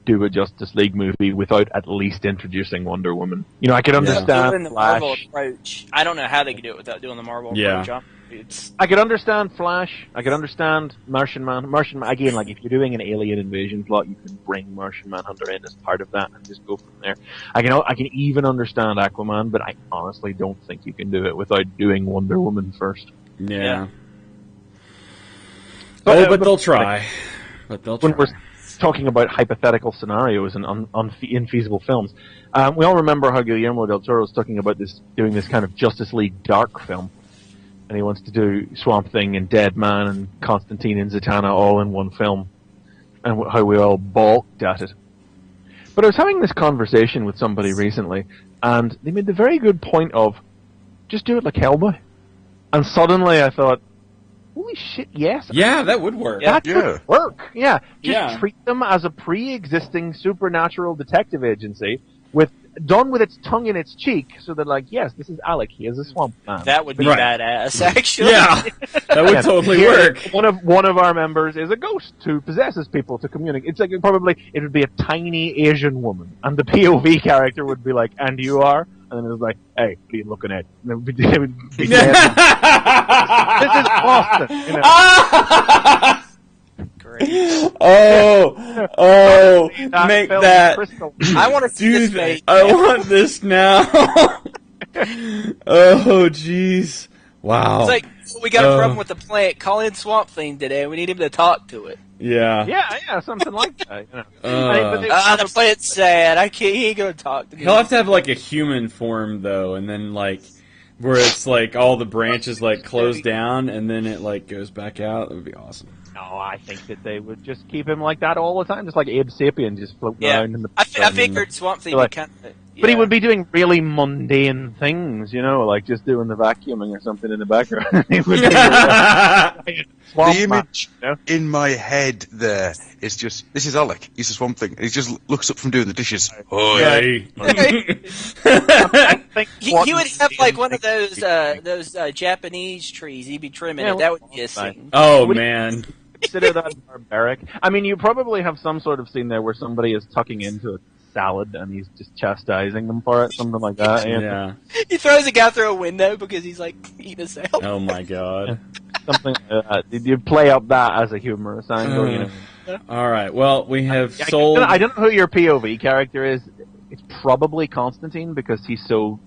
B: do a Justice League movie without at least introducing Wonder Woman. I could understand
C: Doing the Marvel approach. I don't know how they could do it without doing the Marvel approach.
B: I could understand Flash. I could understand Martian Man. Again, like if you're doing an alien invasion plot, you can bring Martian Manhunter in as part of that and just go from there. I can even understand Aquaman, but I honestly don't think you can do it without doing Wonder Woman first.
A: Yeah. But they'll try.
B: When we're talking about hypothetical scenarios and infeasible films, we all remember how Guillermo del Toro was talking about doing this kind of Justice League dark film. And he wants to do Swamp Thing and Dead Man and Constantine and Zatanna all in one film. And how we all balked at it. But I was having this conversation with somebody recently, and they made the very good point of, just do it like Hellboy. And suddenly I thought, holy shit, yes.
A: Yeah, that would work.
B: That could work. Yeah. Just treat them as a pre-existing supernatural detective agency done with its tongue in its cheek, so they're like, yes, this is Alec. He is a swamp man.
C: That would be badass, actually.
A: Yeah, that would totally work.
B: One of our members is a ghost who possesses people to communicate. It's like it would be a tiny Asian woman, and the POV character would be like, "And you are?" And then it was like, "Hey, what are you looking at?" And it would be this is Boston.
C: Great.
A: Make that.
C: I want to see this made.
A: I want this now. Oh, jeez. Wow.
C: It's like, we got a problem with the plant. Call in Swamp Thing today. We need him to talk to it.
A: Yeah.
B: Yeah, something like that.
C: The plant's sad. He ain't gonna talk to me.
A: He'll have to have like a human form though, and then like where it's like all the branches like close down, and then it like goes back out. That would be awesome.
B: No, I think that they would just keep him like that all the time, just like Abe Sapien, just floating around in the.
C: I figured Swamp Thing would kind of.
B: But he would be doing really mundane things, like just doing the vacuuming or something in the background. He would be
E: the image in my head there is just, this is Alec, he's a Swamp Thing, and he just looks up from doing the dishes.
A: Oi.
C: He would have like one of those Japanese trees. He'd be trimming it. That would be a scene.
A: Oh, man.
B: Consider that barbaric. I mean, you probably have some sort of scene there where somebody is tucking into a salad and he's just chastising them for it, something like that.
A: Yeah.
C: He throws a guy through a window because he's like eating a salad.
A: Oh my god.
B: Something like that. You play up that as a humorous angle,
A: All right. Well, we have sold.
B: I don't know who your POV character is. It's probably Constantine because he's so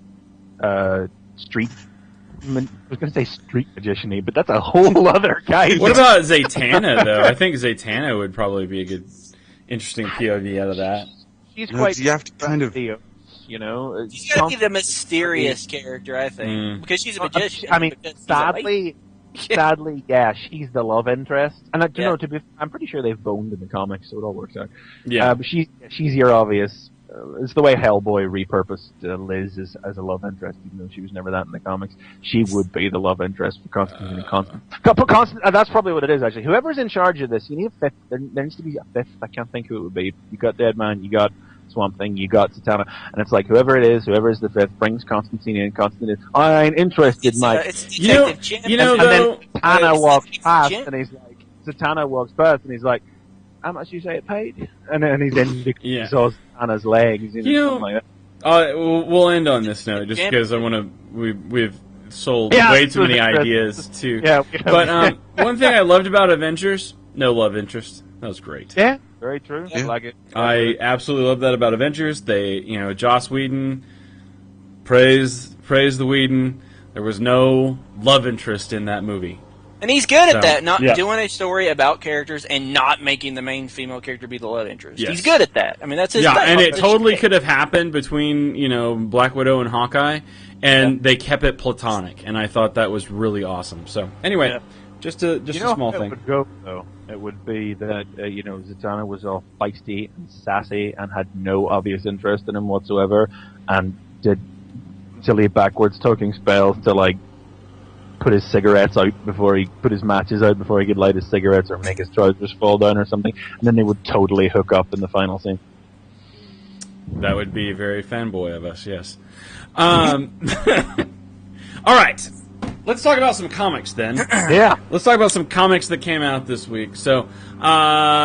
B: street. I was going to say street magician-y, but that's a whole other guy.
A: What about Zatanna, though? I think Zatanna would probably be a good, interesting POV out of that.
B: She's quite.
E: You have to kind of.
C: She's got to be the mysterious character, I think, because she's a magician.
B: I mean, sadly, sadly, yeah, she's the love interest. And you know, I'm pretty sure they've boned in the comics, so it all works out.
A: Yeah.
B: But she's your obvious. It's the way Hellboy repurposed Liz as a love interest, even though she was never that in the comics. She would be the love interest for Constantine and Constantine. That's probably what it is, actually. Whoever's in charge of this, you need a fifth. There needs to be a fifth. I can't think who it would be. You got Deadman, you got Swamp Thing, you got Zatanna, and it's like whoever is the fifth, brings Constantine in. Constantine, I'm interested, Mike.
C: It's Detective Jim.
B: And then Zatanna walks past, and he's like, how much you say it paid? And then he's in because of Anna's legs. Something like that.
A: We'll end on this note, just because I want to. We've sold way too many ideas too. Yeah. But one thing I loved about Avengers, no love interest. That was great.
B: Yeah, very true.
E: Yeah.
B: I like it.
A: I absolutely love that about Avengers. They, Joss Whedon, praise the Whedon. There was no love interest in that movie.
C: And he's good at that, not doing a story about characters and not making the main female character be the love interest. Yes. He's good at that. I mean, that's his thing.
A: And it totally could have happened between, Black Widow and Hawkeye, and they kept it platonic, and I thought that was really awesome. So, anyway, just a small thing.
B: It would go, though. It would be that, Zatanna was all feisty and sassy and had no obvious interest in him whatsoever, and did silly backwards talking spells to, put his cigarettes out before he put his matches out before he could light his cigarettes or make his trousers fall down or something, and then they would totally hook up in the final scene.
A: That would be very fanboy of us, yes. All right, let's talk about some comics then.
B: Yeah,
A: let's talk about some comics that came out this week. So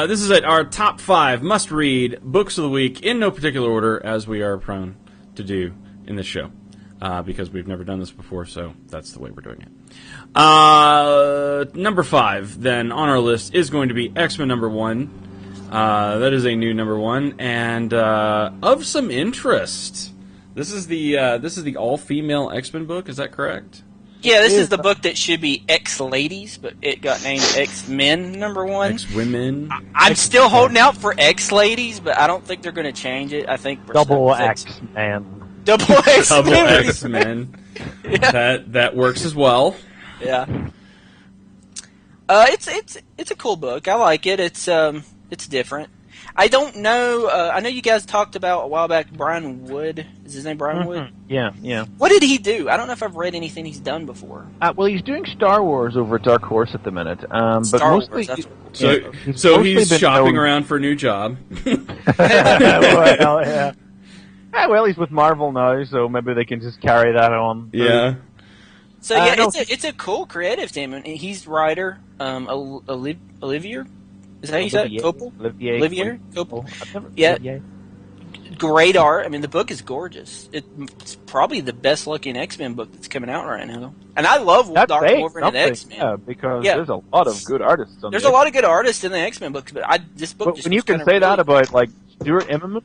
A: this is our top 5 must-read books of the week in no particular order, as we are prone to do in this show. Because we've never done this before, so that's the way we're doing it. Number 5, then, on our list is going to be X-Men number 1. That is a new number 1, and of some interest. This is the all-female X-Men book, is that correct?
C: Yeah, this is the book that should be X-Ladies, but it got named X-Men number 1.
A: X-Women.
C: I'm still holding out for X-Ladies, but I don't think they're going to change it. I think
B: Double X-Men.
C: Double
A: X-Men. Yeah. That works as well.
C: Yeah. It's a cool book. I like it. It's different. I don't know. I know you guys talked about a while back. Brian Wood, is his name Brian Wood?
B: Yeah.
C: What did he do? I don't know if I've read anything he's done before.
B: Well, he's doing Star Wars over at Dark Horse at the minute. But
C: Star
B: mostly,
C: Wars.
A: So he's shopping around for a new job.
B: Well, yeah. Well, he's with Marvel now, so maybe they can just carry that on.
A: Yeah.
C: So yeah, it's a cool creative team, and he's writer Olivier. Is that how you say it? Olivier Copel. Yeah. Great art. I mean, the book is gorgeous. It's probably the best looking X-Men book that's coming out right now. And I love Dark Wolverine and X-Men.
B: Yeah, because there's a lot of good artists on
C: There's a lot of good artists in the X-Men books, but this book just
B: when you can say that about Stuart Immonen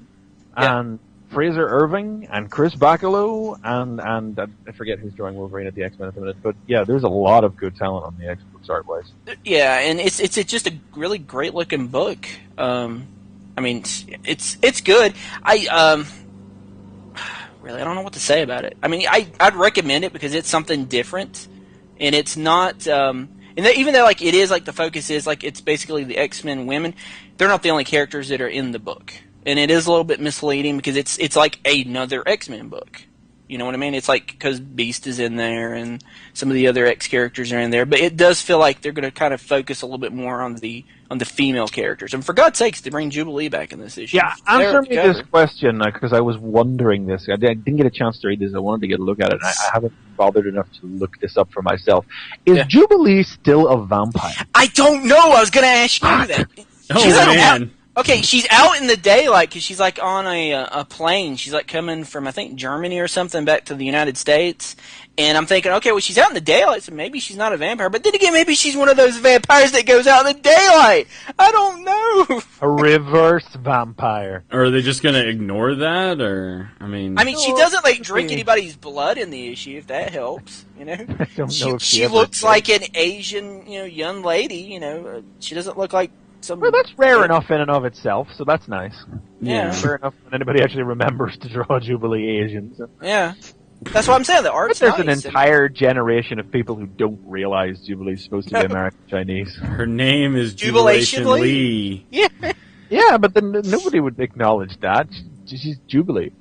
B: and Fraser Irving and Chris Bacalo and I forget who's drawing Wolverine at the X-Men at the minute, but yeah, there's a lot of good talent on the X books art-wise. Yeah,
C: and it's just a really great looking book. I mean, it's good. I don't know what to say about it. I mean, I'd recommend it because it's something different, and it's not. Even though it is the focus is it's basically the X-Men women, they're not the only characters that are in the book, and it is a little bit misleading because it's like another X-Men book. You know what I mean? It's because Beast is in there and some of the other X characters are in there, but it does feel like they're going to kind of focus a little bit more on the female characters. And for God's sakes, to bring Jubilee back in this issue.
B: Yeah, answer me this question because I was wondering this. I didn't get a chance to read this. I wanted to get a look at it. I haven't bothered enough to look this up for myself. Is Jubilee still a vampire?
C: I don't know. I was going to ask you that.
A: Man.
C: Okay, she's out in the daylight because she's on a plane. She's coming from I think Germany or something back to the United States, and I'm thinking, okay, well she's out in the daylight, so maybe she's not a vampire. But then again, maybe she's one of those vampires that goes out in the daylight. I don't know.
B: A reverse vampire.
A: Or are they just going to ignore that? Or I mean,
C: she doesn't drink anybody's blood in the issue. If that helps,
B: I don't know if
C: she looks like an Asian, young lady. She doesn't look like.
B: Well, that's rare enough in and of itself, so that's nice.
C: Yeah.
B: Rare enough when anybody actually remembers to draw Jubilee Asians.
C: Yeah. That's what I'm saying. The art's
B: There's
C: nice.
B: an entire generation of people who don't realize Jubilee's supposed to be American Chinese.
A: Her name is Jubilation Lee.
C: Yeah.
B: Yeah, but then nobody would acknowledge that. She's Jubilee.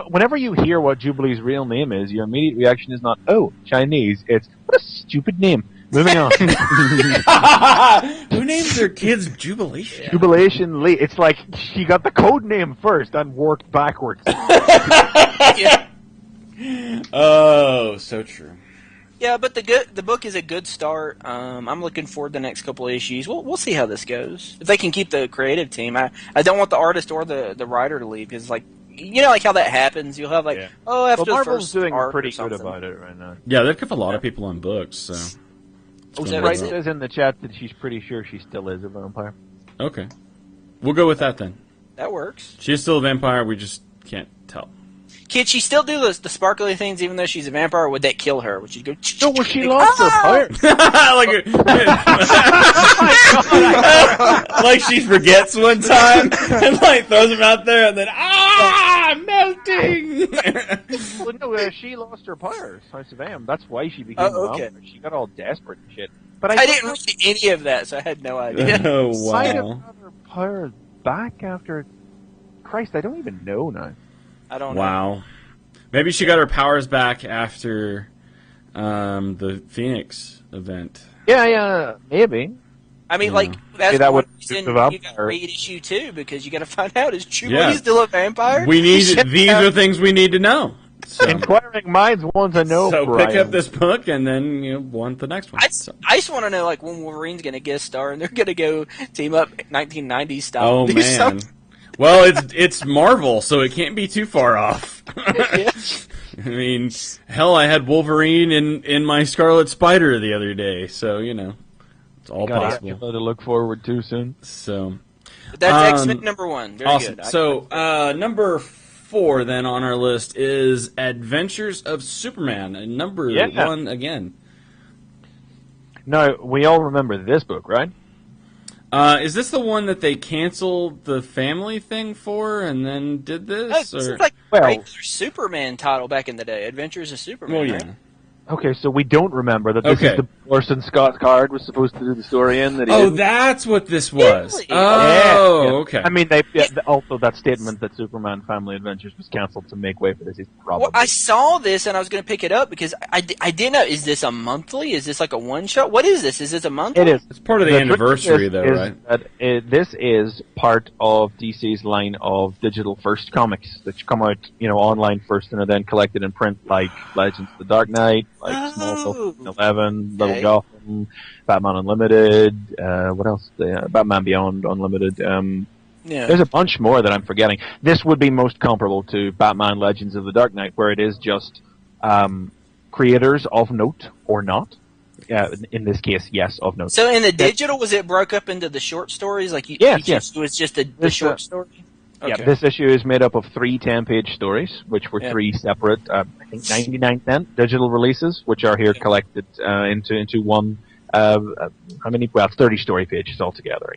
B: Whenever you hear what Jubilee's real name is, your immediate reaction is not, oh, Chinese. It's, what a stupid name. Moving on.
A: Who names their kids Jubilation?
B: Yeah. Jubilation Lee. It's like she got the code name first and worked backwards.
C: Yeah.
A: Oh, so true.
C: Yeah, but the book is a good start. I'm looking forward to the next couple of issues. We'll see how this goes. If they can keep the creative team, I don't want the artist or the writer to leave because like how that happens. You'll have after the
B: Marvel's
C: first
B: doing
C: arc
B: pretty
C: or
B: good
C: something.
B: about it right now.
A: Yeah, they've kept a lot of people on books. So.
B: Right says in the chat that she's pretty sure she still is a vampire.
A: Okay, we'll go with that then.
C: That works.
A: She's still a vampire. We just can't tell.
C: Can she still do the sparkly things even though she's a vampire, or would that kill her? Would she go...
B: No, well, she lost her power.
A: Like she forgets one time and throws him out there and then, melting!
B: Well, no, she lost her powers, House of M. That's why she became a vampire. She got all desperate and shit. But
C: I didn't read any of that, so I had no idea.
A: Oh, wow.
B: Might have got her powers back after... Christ, I don't even know now.
C: I don't know.
A: Wow. Maybe she got her powers back after the Phoenix event.
B: Yeah, maybe.
C: I mean, that's
B: that
C: one
B: would
C: reason
B: the
C: you got to
B: vampire.
C: read issue 2, because you got to find out, is Jubilee still a vampire?
A: These are things we need to know. So.
B: Inquiring minds want to know,
A: So
B: Brian.
A: pick up this book and then want the next one.
C: I just want to know, when Wolverine's going to guest star and they're going to go team up 1990s style.
A: Oh, man. Well, it's Marvel, so it can't be too far off.
C: Yeah.
A: I mean, hell, I had Wolverine in my Scarlet Spider the other day, so, it's all possible.
B: To look forward to soon.
A: So,
C: But that's X-Men number 1. Very
A: awesome.
C: good.
A: So, number 4 then on our list is Adventures of Superman, and number 1 again.
B: Now, we all remember this book, right?
A: Is this the one that they canceled the family thing for and then did this?
C: It seems
A: Or?
C: like a regular Superman title back in the day, Adventures of Superman.
A: Well, yeah.
C: Right?
B: Okay, so we don't remember that this is the Orson Scott Card was supposed to do the story in. That he didn't.
A: That's what this was.
C: Really?
A: Oh, okay.
B: I mean, also that statement that Superman Family Adventures was canceled to make way for this is probably...
C: Well, I saw this and I was going to pick it up because I didn't know, is this a monthly? Is this like a one-shot? What is this? Is this a monthly?
B: It is.
A: It's part of the anniversary, though, right?
B: This is part of DC's line of digital first comics that come out, online first and are then collected in print, like Legends of the Dark Knight, like Smallville 11, Little Gotham, Batman Unlimited, what else? Batman Beyond Unlimited. There's a bunch more that I'm forgetting. This would be most comparable to Batman Legends of the Dark Knight, where it is just creators of note or not. In this case, yes, of note.
C: So in the digital, was it broke up into the short stories?
B: Yes.
C: It was just the short story? Okay.
B: Yeah, this issue is made up of 3 10-page stories, which were 3 separate, I think 99-cent digital releases, which are here collected into one. How many? Well, 30 story pages altogether.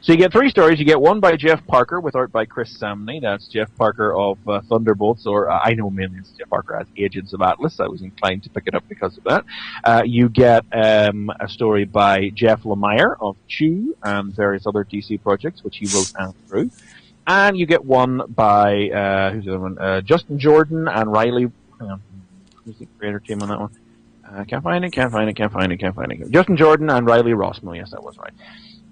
B: So you get 3 stories. You get one by Jeff Parker with art by Chris Samney. That's Jeff Parker of Thunderbolts, or I know mainly it's Jeff Parker as Agents of Atlas. I was inclined to pick it up because of that. You get a story by Jeff Lemire of Chew and various other DC projects, which he wrote and drew. And you get one by, who's the other one? Justin Jordan and Riley. Hang on. Who's the creator team on that one? Can't find it. Justin Jordan and Riley Rossmo. Yes, that was right.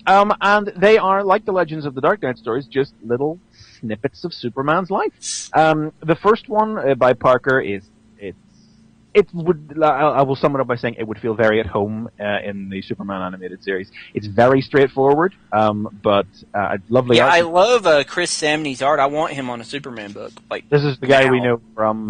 B: And they are, like the Legends of the Dark Knight stories, just little snippets of Superman's life. The first one by Parker I will sum it up by saying it would feel very at home in the Superman animated series. It's very straightforward, but lovely art.
C: I love Chris Samney's art. I want him on a Superman book.
B: This is the guy we know from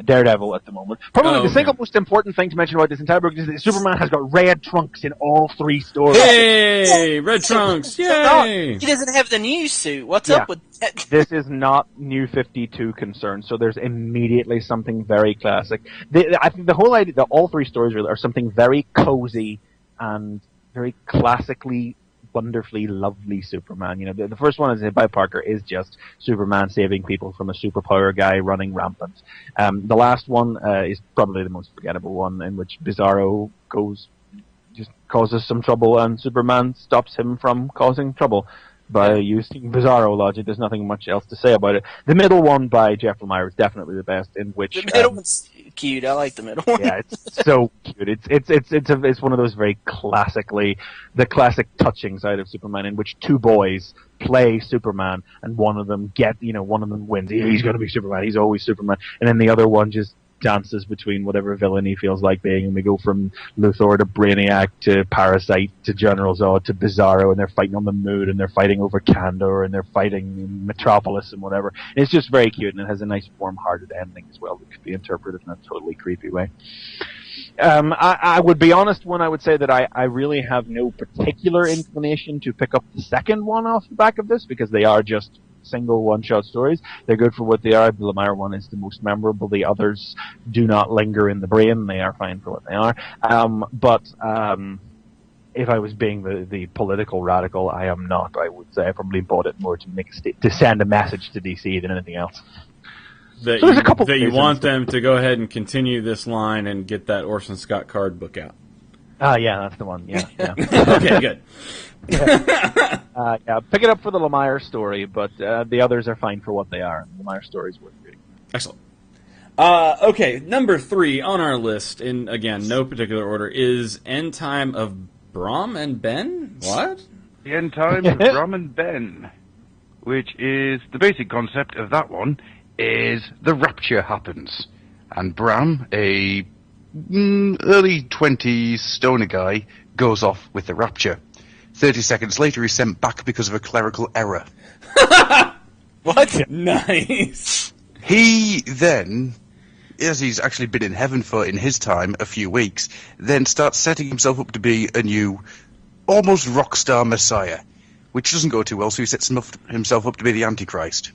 B: Daredevil at the moment. Probably the single most important thing to mention about this entire book is that Superman has got red trunks in all 3 stories.
A: Hey, red trunks! Yay!
C: He doesn't have the new suit. What's up with that?
B: This is not New 52 concerned, so there's immediately something very classic. I think the whole idea that all 3 stories really are something very cozy and very classically wonderfully lovely Superman. You know, the first one is by Parker is just Superman saving people from a superpower guy running rampant. The last one is probably the most forgettable one, in which Bizarro just causes some trouble, and Superman stops him from causing trouble by using Bizarro logic. There's nothing much else to say about it. The middle one by Jeff Lemire is definitely the best, in which
C: the middle one's cute. I like the middle one.
B: Yeah, it's so cute. It's one of those very the classic touching side of Superman, in which two boys play Superman, and one of them wins. He's going to be Superman. He's always Superman, and then the other one just dances between whatever villain he feels like being, and we go from Luthor to Brainiac to Parasite to General Zod to Bizarro, and they're fighting on the moon, and they're fighting over Kandor, and they're fighting in Metropolis and whatever. And it's just very cute, and it has a nice warm-hearted ending as well that could be interpreted in a totally creepy way. I would be honest when I would say that I really have no particular inclination to pick up the second one off the back of this, because they are just single one-shot stories. They're good for what they are. The Lemire one is the most memorable. The others do not linger in the brain. They are fine for what they are. But if I was being the political radical, I am not. I would say I probably bought it more to send a message to DC than anything else.
A: That you want them to go ahead and continue this line and get that Orson Scott Card book out.
B: Yeah, that's the one. Yeah.
A: Okay, good.
B: Yeah, pick it up for the Lemire story, but the others are fine for what they are. The Lemire story is worth reading.
A: Excellent. Okay, number 3 on our list, in, again, no particular order, is End Time of Brom and Ben? What?
D: The End Time of Brom and Ben, which is the basic concept of that one, is the rapture happens. And Bram, a early 20s stoner guy, goes off with the rapture. 30 seconds later, he's sent back because of a clerical error.
A: What? Nice.
E: He then, as he's actually been in heaven for, in his time, a few weeks, then starts setting himself up to be a new, almost rock star messiah, which doesn't go too well, so he sets himself up to be the Antichrist.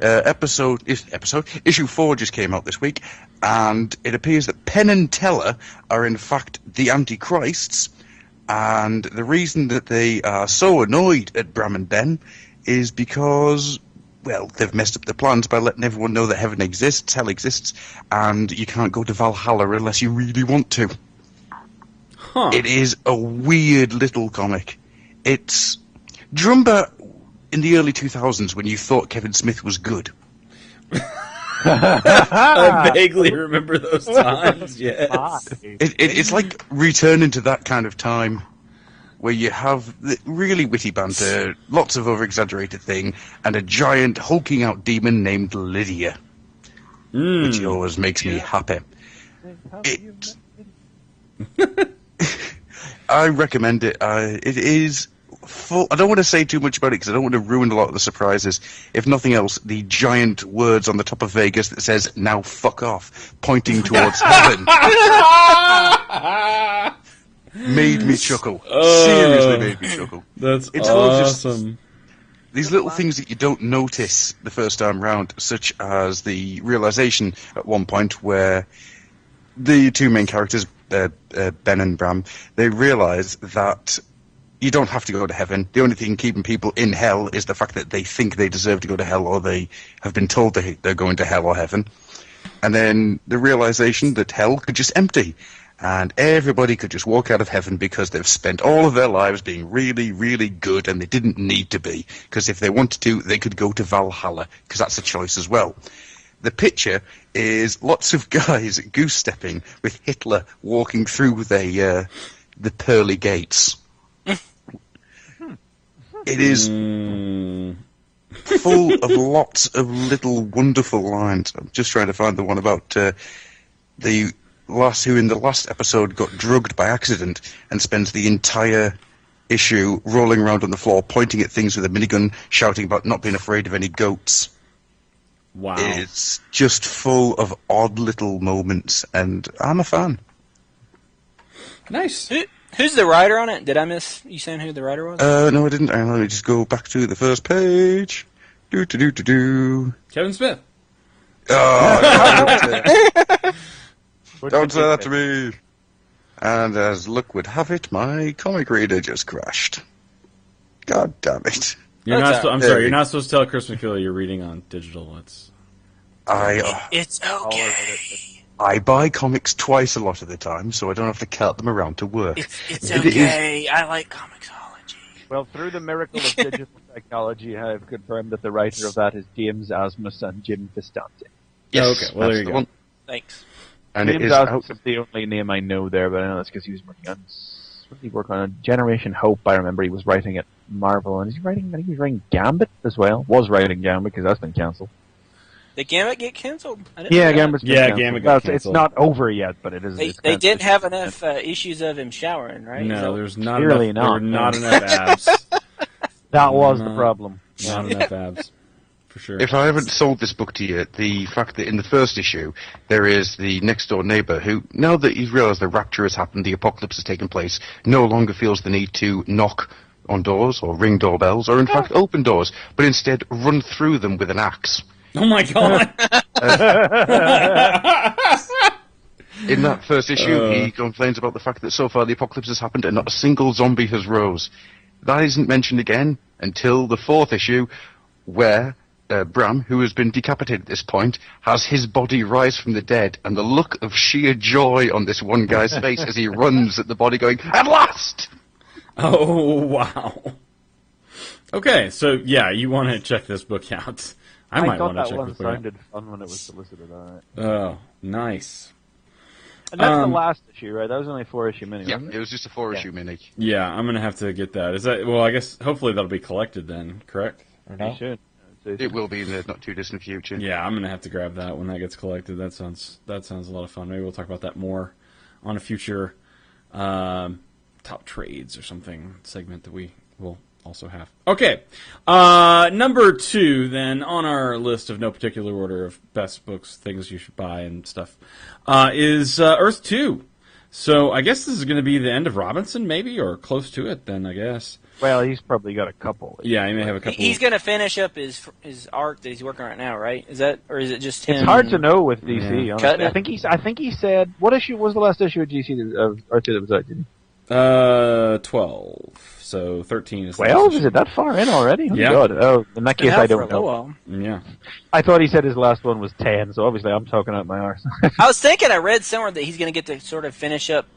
E: Issue 4 just came out this week, and it appears that Penn and Teller are in fact the Antichrists, and the reason that they are so annoyed at Bram and Ben is because, well, they've messed up their plans by letting everyone know that heaven exists, hell exists, and you can't go to Valhalla unless you really want to.
A: Huh.
E: It is a weird little comic. Do you remember in the early 2000s when you thought Kevin Smith was good?
A: I vaguely remember those times, yes.
E: It's like returning to that kind of time where you have the really witty banter, lots of over-exaggerated thing, and a giant hulking out demon named Lydia, which always makes me happy. I recommend it. It is full. I don't want to say too much about it because I don't want to ruin a lot of the surprises. If nothing else, the giant words on the top of Vegas that says "Now fuck off," pointing towards heaven, made me chuckle. Seriously made me chuckle.
A: It's
E: awesome. These little things that you don't notice the first time round, such as the realization at one point where the two main characters, Ben and Bram, they realize that you don't have to go to heaven. The only thing keeping people in hell is the fact that they think they deserve to go to hell, or they have been told they're going to hell or heaven. And then the realization that hell could just empty, and everybody could just walk out of heaven because they've spent all of their lives being really, really good, and they didn't need to be. Because if they wanted to, they could go to Valhalla, because that's a choice as well. The picture is lots of guys goose-stepping with Hitler walking through the pearly gates. It is full of lots of little wonderful lines. I'm just trying to find the one about the who in the last episode got drugged by accident and spends the entire issue rolling around on the floor, pointing at things with a minigun, shouting about not being afraid of any goats.
A: Wow.
E: It's just full of odd little moments, and I'm a fan.
A: Nice.
C: Who's the writer on it? Did I miss you saying who the writer was?
E: No, I didn't. Let me just go back to the first page.
A: Kevin Smith.
E: Oh, don't say that to me. And as luck would have it, my comic reader just crashed. God damn it.
A: I'm sorry, you're not supposed to tell Chris McFeely you're reading on digital.
C: It's
E: I
C: okay.
E: buy comics twice a lot of the time, so I don't have to cart them around to work.
C: It's okay. I like comicsology.
B: Well, through the miracle of digital technology, I have confirmed that the writer of that is James Asmus and Jim Visconti.
E: Yes,
A: okay, well, there you go.
C: Thanks.
E: And
B: James
E: it is
B: Asmus is the only name I know there, but I know that's because he was working on... What did he work on? Generation Hope, I remember he was writing at Marvel, and I think he was writing Gambit as well. Was writing Gambit, because that's been cancelled.
C: Did Gambit get cancelled?
B: Yeah, Gambit's been cancelled.
A: Gambit got canceled.
B: It's not over yet, but it is.
C: They didn't have enough issues of him showering, right?
A: No, there's not
B: Clearly
A: enough. There were
B: not.
A: not enough abs.
B: That was the problem.
A: Not enough abs, for sure.
D: If I haven't sold this book to you, the fact that in the first issue there is the next door neighbour who, now that he's realised the rapture has happened, the apocalypse has taken place, no longer feels the need to knock on doors or ring doorbells or in fact open doors, but instead run through them with an axe.
A: Oh my god!
D: In that first issue, he complains about the fact that so far the apocalypse has happened and not a single zombie has rose. That isn't mentioned again until the fourth issue, where Bram, who has been decapitated at this point, has his body rise from the dead, and the look of sheer joy on this one guy's face as he runs at the body going, "At last!"
A: Oh, wow. Okay, so yeah, you want to check this book out. I might want to check this book out.
B: Sounded fun when it was solicited, alright.
A: Oh, nice.
B: And that's the last issue, right? That was only a 4-issue mini,
D: Yeah,
B: wasn't
D: it was just a 4-issue mini.
A: Yeah, I'm going to have to get that. Is that, well, I guess, hopefully that'll be collected then, correct? Or no?
B: You should.
D: It will be in the not too distant future.
A: Yeah, I'm going to have to grab that when that gets collected. That sounds a lot of fun. Maybe we'll talk about that more on a future top trades or something segment that we will also have. Okay, number 2 then on our list of no particular order of best books, things you should buy and stuff, is Earth 2. So I guess this is going to be the end of Robinson, maybe, or close to it then, I guess.
B: Well, he's probably got a couple.
A: Yeah, he may have a couple.
C: He's going to finish up his arc that he's working on right now, right? Is that, or is it just him?
B: It's hard to know with DC.
A: Yeah.
B: Honestly. I think he said, what issue was the last issue of DC of Earth 2 that was out? Did he?
A: 12. So 13 is
B: 12? Is it that far in already? Oh,
A: yeah.
B: God. Oh, in that case, I don't know.
A: Yeah.
B: I thought he said his last one was 10, so obviously I'm talking out my arse.
C: I was thinking, I read somewhere that he's going to get to sort of finish up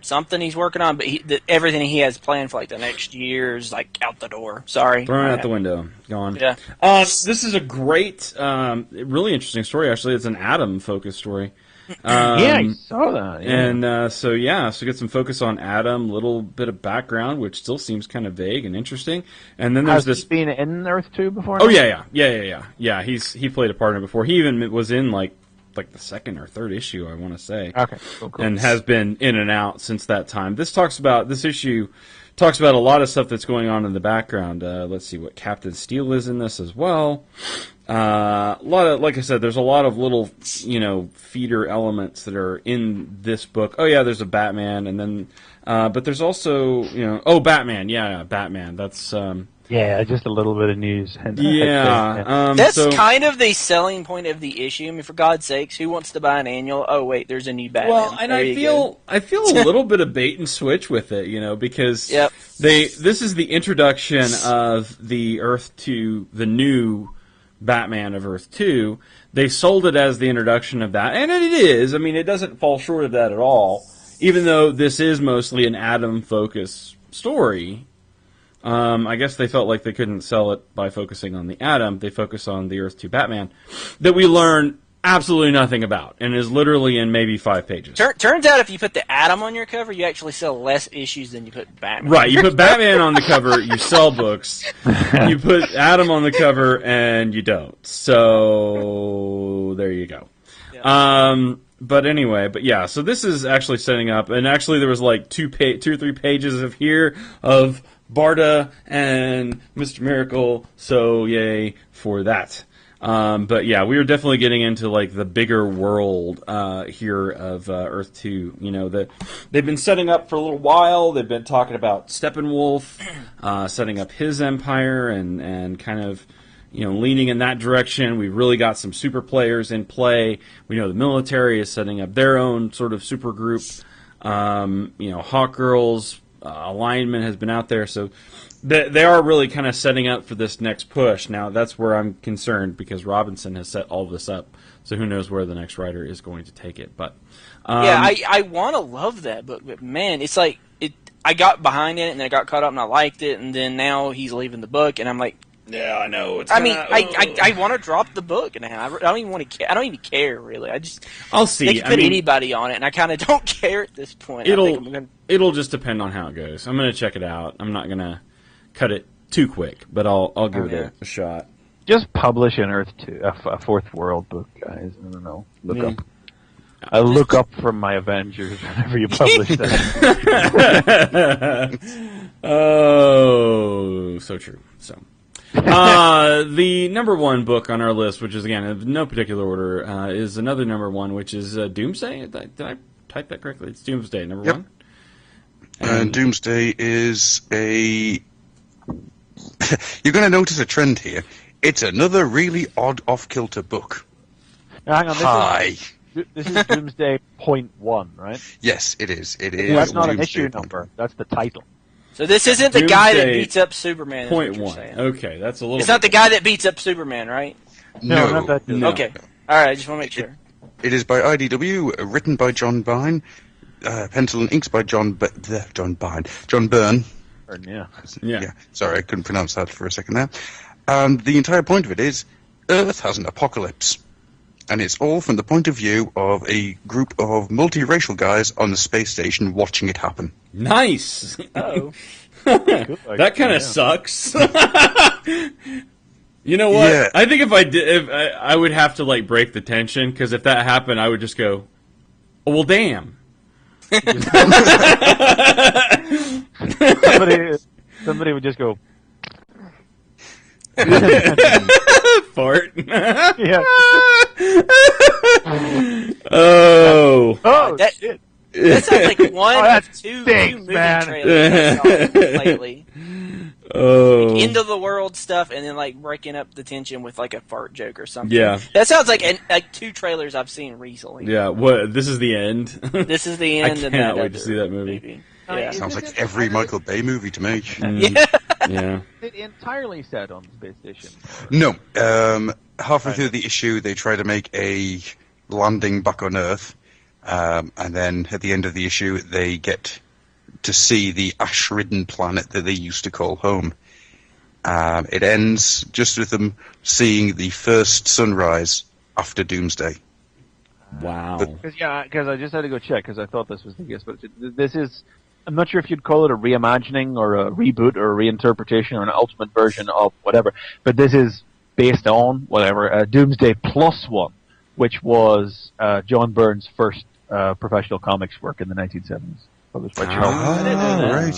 C: something he's working on, but everything he has planned for like the next year is like out the door. Sorry.
A: Thrown out the window. Gone.
C: Yeah.
A: This is a great, really interesting story, actually. It's an Adam-focused story.
B: Yeah, I saw that. Yeah.
A: And so get some focus on Adam, little bit of background, which still seems kind of vague and interesting. And then there's
B: Has he been in Earth 2 before?
A: Oh, yeah. He played a part in it before. He even was in like the second or third issue, I want to say.
B: Okay, cool.
A: And has been in and out since that time. This issue talks about a lot of stuff that's going on in the background. Let's see what Captain Steel is in this as well. A lot of, like I said, there's a lot of little, feeder elements that are in this book. Oh yeah, there's a Batman, and then, but there's also, Batman. Yeah, Batman. That's,
B: yeah, just a little bit of news.
A: Yeah.
C: That's kind of the selling point of the issue. I mean, for God's sakes, who wants to buy an annual? Oh wait, there's a new Batman.
A: Well, and I feel a little bit of bait and switch with it, because this is the introduction of the Earth to the new Batman of Earth 2. They sold it as the introduction of that, and it is. I mean, it doesn't fall short of that at all, even though this is mostly an Atom-focused story. I guess they felt like they couldn't sell it by focusing on the Atom. They focus on the Earth 2 Batman that we learn absolutely nothing about, and is literally in maybe 5 pages.
C: Turns out if you put the Atom on your cover, you actually sell less issues than you put Batman.
A: Right, you put Batman on the cover, you sell books. You put Atom on the cover, and you don't. So, there you go. Yeah. But anyway, so this is actually setting up, and actually there was like 2 or 3 pages of Barda and Mr. Miracle, so yay for that. But yeah, we are definitely getting into like the bigger world here of Earth 2. They've been setting up for a little while. They've been talking about Steppenwolf, setting up his empire and kind of leaning in that direction. We've really got some super players in play. We know the military is setting up their own sort of super group. Hawkgirl's alignment has been out there, so they are really kind of setting up for this next push. Now, that's where I'm concerned, because Robinson has set all of this up, so who knows where the next writer is going to take it. But
C: I want to love that book, but man, it's like I got behind it and then I got caught up and I liked it, and then now he's leaving the book, and I'm like,
A: yeah, I know.
C: I want to drop the book now. I don't even want to. I don't even care really.
A: I'll see.
C: They can put anybody on it, and I kind of don't care at this point.
A: It'll just depend on how it goes. I'm going to check it out. I'm not going to cut it too quick, but I'll give it a shot.
B: Just publish an Earth 2, a Fourth World book, guys. I don't know. Look up. I look up from my Avengers whenever you publish that.
A: Oh, so true. So, the number one book on our list, which is, again, in no particular order, is another number one, which is Doomsday. Did I type that correctly? It's Doomsday, number one.
E: And Doomsday is a... You're going to notice a trend here. It's another really odd off-kilter book.
B: Now, hang on.
E: Hi.
B: This is Doomsday .1, right?
E: Yes, it is. It is.
B: That's not an
E: Doomsday
B: issue number. That's the title.
C: So this isn't the guy that
A: Doomsday
C: beats up Superman.
A: .1. Okay, that's a little.
C: It's not the guy that beats up Superman, right?
E: No.
B: not that dude.
A: No.
C: Okay. All right. I just want to make sure.
E: It is by IDW, written by John Byrne, pencil and inks by John Byrne.
B: Yeah.
E: Sorry, I couldn't pronounce that for a second there. And the entire point of it is, Earth has an apocalypse. And it's all from the point of view of a group of multiracial guys on the space station watching it happen.
A: Nice.
C: Oh.
A: That kind of sucks. You know what?
E: Yeah.
A: I think if I did, I would have to like break the tension, because if that happened, I would just go, "Oh well, damn."
B: Somebody would just go.
A: Fart.
B: Yeah.
A: Oh.
B: Oh,
C: That-
B: shit.
C: That sounds like one
B: that
C: of two
B: stinks,
C: movie
B: man.
C: trailers I saw lately.
A: Oh.
C: End of the world stuff, and then like breaking up the tension with like a fart joke or something.
A: Yeah.
C: That sounds like two trailers I've seen recently.
A: Yeah. What? This is the end.
C: This is the end.
A: I
C: of
A: cannot
C: that
A: wait to see that movie.
C: Yeah.
E: Sounds like every Michael Bay movie to me.
A: Yeah.
B: It entirely set on the space station.
E: No. Halfway through the issue, they try to make a landing back on Earth. And then at the end of the issue, they get to see the ash-ridden planet that they used to call home. It ends just with them seeing the first sunrise after Doomsday.
A: Wow.
B: Because I just had to go check, because I thought this was the guess, but this is, I'm not sure if you'd call it a reimagining or a reboot or a reinterpretation or an ultimate version of whatever, but this is based on whatever, Doomsday Plus One, which was John Byrne's first professional comics work in the 1970s, published by Charles.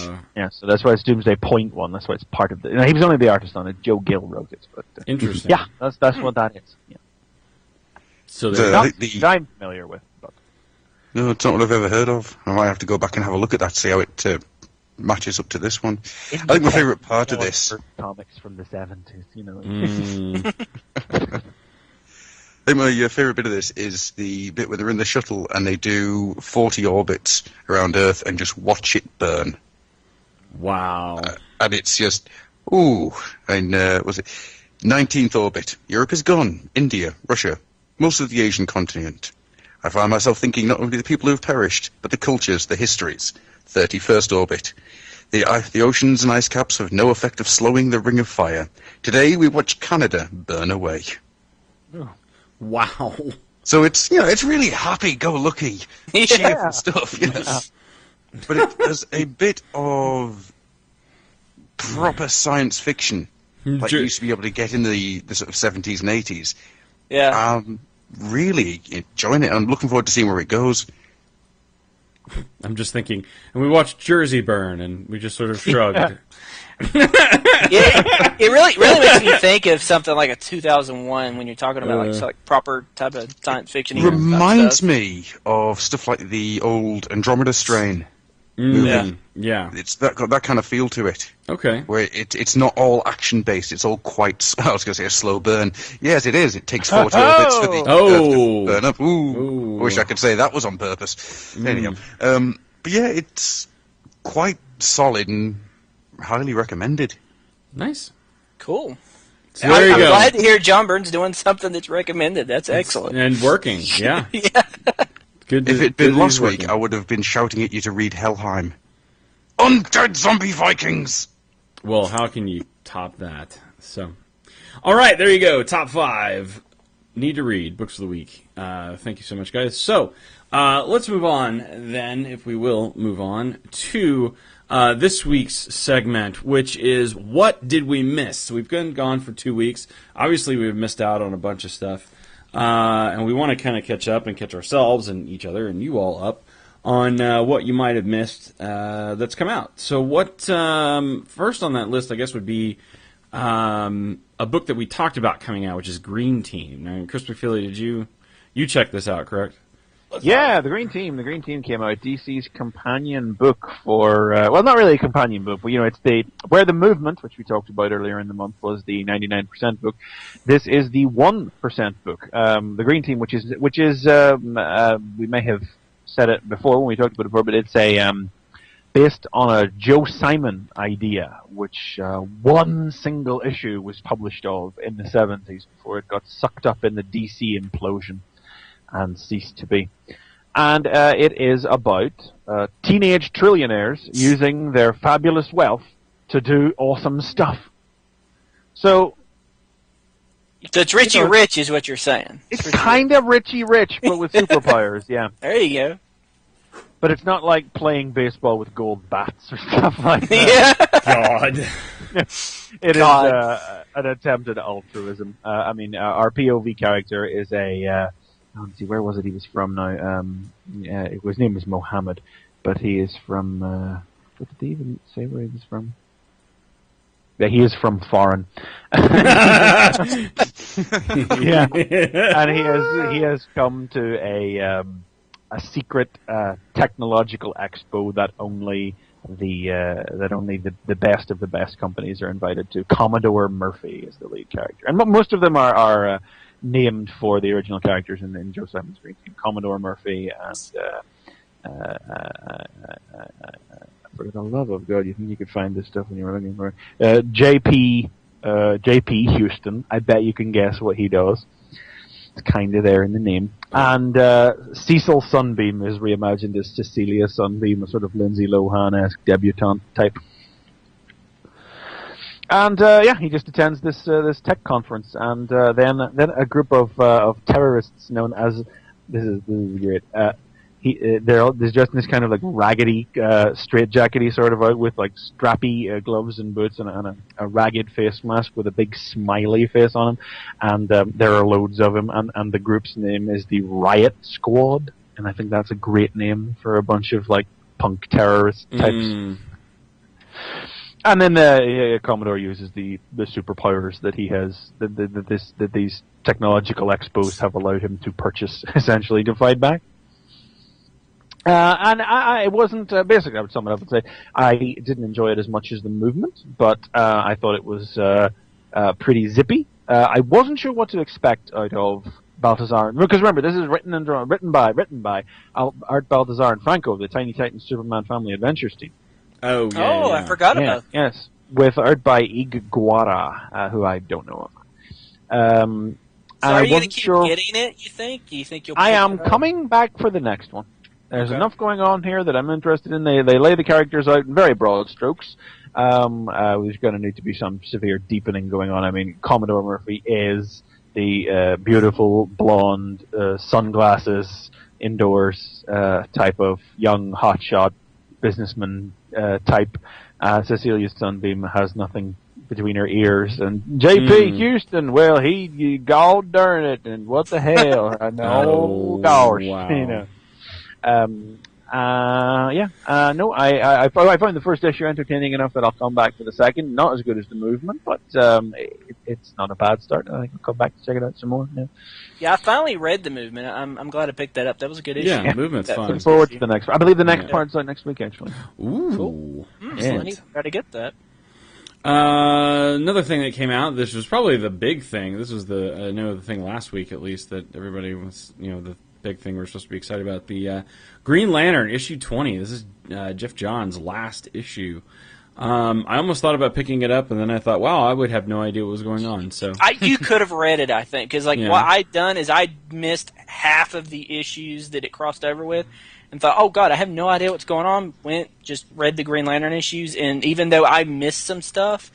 E: Right.
B: Yeah, so that's why it's Doomsday .1. That's why it's part of the. He was only the artist on it. Joe Gill wrote it, but
A: Interesting.
B: yeah, that's what that is. Yeah.
A: So
B: That I'm familiar with. But.
E: No, it's not what I've ever heard of. I might have to go back and have a look at that, see how it matches up to this one. I think my favourite part of this...
B: Comics from the 70s, you know.
E: I think my favourite bit of this is the bit where they're in the shuttle and they do 40 orbits around Earth and just watch it burn.
A: wow.
E: And it's just, ooh, and was it 19th orbit? Europe is gone. India, Russia, most of the Asian continent. I find myself thinking not only the people who have perished, but the cultures, the histories. 31st orbit. The oceans and ice caps have no effect of slowing the ring of fire. Today we watch Canada burn away.
A: Wow.
E: So it's, it's really happy-go-lucky, cheerful stuff, yes. But there's a bit of proper science fiction, like you used to be able to get in the sort of 70s and 80s.
C: Yeah.
E: Really enjoying it. I'm looking forward to seeing where it goes.
A: I'm just thinking, and we watched Jersey burn, and we just sort of shrugged.
C: It really makes me think of something like a 2001 when you're talking about like proper type of science fiction.
E: Reminds me of stuff like the old Andromeda Strain movie.
A: Yeah.
E: It's got that kind of feel to it.
A: Okay.
E: Where it's not all action based. It's all quite. I was going to say a slow burn. Yes, it is. It takes 40 orbits for the Earth to burn up. Ooh. I wish I could say that was on purpose. Anyhow, but yeah, it's quite solid and highly recommended.
A: Nice.
C: Cool.
A: So there you
C: I'm
A: go.
C: glad to hear John Burns doing something that's recommended. That's excellent.
A: And working, yeah.
C: Yeah.
A: Good.
E: If it had
A: good
E: been
A: that
E: last
A: he's
E: week,
A: working.
E: I would have been shouting at you to read Helheim. Undead zombie Vikings!
A: Well, how can you top that? So, all right, there you go. Top 5 need to read books of the week. Thank you so much, guys. So, let's move on then, if we will move on to this week's segment, which is what did we miss? So we've been gone for 2 weeks. Obviously, we've missed out on a bunch of stuff, and we want to kind of catch up and catch ourselves and each other and you all up on what you might have missed that's come out. So what first on that list, I guess, would be a book that we talked about coming out, which is Green Team. Now, Chris McFeely, did you check this out, correct?
B: Yeah, the Green Team. The Green Team came out. DC's companion book for, well, not really a companion book, but it's where the movement, which we talked about earlier in the month, was the 99% book. This is the 1% book. The Green Team, which is we may have said it before when we talked about it before, but it's based on a Joe Simon idea, which one single issue was published of in the 70s before it got sucked up in the DC implosion and ceased to be. And it is about teenage trillionaires using their fabulous wealth to do awesome stuff. So
C: it's Richie Rich is what you're saying.
B: It's kind of Richie Rich, but with superpowers, yeah.
C: There you go.
B: But it's not like playing baseball with gold bats or stuff like that.
C: Yeah.
A: God.
B: It is an attempt at altruism. Our POV character is let's see, where was it he was from now? His name was Mohammed, but he is from, what did he even say where he was from? Yeah, he is from foreign. Yeah, and he has come to a secret technological expo that only the best of the best companies are invited to. Commodore Murphy is the lead character, and most of them are named for the original characters in Joe Simon's Green Team. Commodore Murphy and for the love of God, you think you could find this stuff when you were looking for JP Houston. I bet you can guess what he does. It's kind of there in the name. And Cecil Sunbeam is reimagined as Cecilia Sunbeam, a sort of Lindsay Lohan-esque debutante type. And he just attends this tech conference, and then a group of terrorists known as this is great. They're dressed in this kind of like raggedy, straitjackety sort of out with like strappy gloves and boots and a ragged face mask with a big smiley face on him, and there are loads of them. And the group's name is the Riot Squad, and I think that's a great name for a bunch of like punk terrorist types. And then Commodore uses the superpowers that he has, that these technological expos have allowed him to purchase, essentially, to fight back. And it wasn't, basically I would sum it up and say, I didn't enjoy it as much as the movement, but I thought it was pretty zippy. I wasn't sure what to expect out of Baltazar, because remember, this is written by Art Baltazar and Franco, the Tiny Titans Superman Family Adventures team.
A: Oh, yeah.
C: I forgot about that.
B: Yes, with art by Ig Guara, who I don't know of.
C: So are you going to keep getting it, you think? Do you think you'll
B: I am coming back for the next one. There's enough going on here that I'm interested in. They lay the characters out in very broad strokes. There's going to need to be some severe deepening going on. I mean, Commodore Murphy is the beautiful, blonde, sunglasses, indoors type of young, hotshot businessman type. Cecilia Sunbeam has nothing between her ears. And J.P. Houston, well, he god darn it, and what the hell? And gosh,
A: wow.
B: you know. No, I found the first issue entertaining enough that I'll come back for the second. Not as good as the movement, but it's not a bad start. I think I'll come back to check it out some more.
C: Yeah, I finally read the movement. I'm glad I picked that up. That was a good issue.
A: Yeah, movement's fun.
B: Looking forward to the next one. I believe the next part's out next week, actually.
A: Ooh.
C: Cool. So I need to try to get that.
A: Another thing that came out, this was probably the big thing. This was the thing last week, at least, that everybody was, the big thing we're supposed to be excited about. The Green Lantern issue 20. This is Jeff Johns' last issue. I almost thought about picking it up, and then I thought, wow, I would have no idea what was going on. So
C: You could have read it, I think, because
A: Yeah.
C: what I'd done is I missed half of the issues that it crossed over with, and thought, oh god, I have no idea what's going on. Just read the Green Lantern issues, and even though I missed some stuff,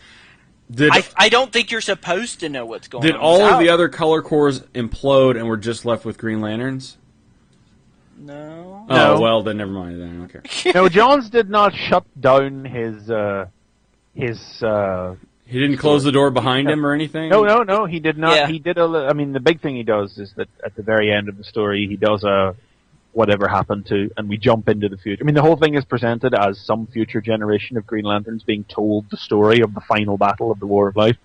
C: I don't think you're supposed to know what's going on.
A: Did all of the other color cores implode, and we're just left with Green Lanterns?
C: No.
A: Oh,
B: No.
A: well, then never mind. Then I don't care.
B: No, Johns did not shut down his.
A: He didn't close the door behind him or anything?
B: No, he did not.
C: Yeah.
B: He did I mean, the big thing he does is that at the very end of the story, he does a whatever happened to, and we jump into the future. I mean, the whole thing is presented as some future generation of Green Lanterns being told the story of the final battle of the War of Life.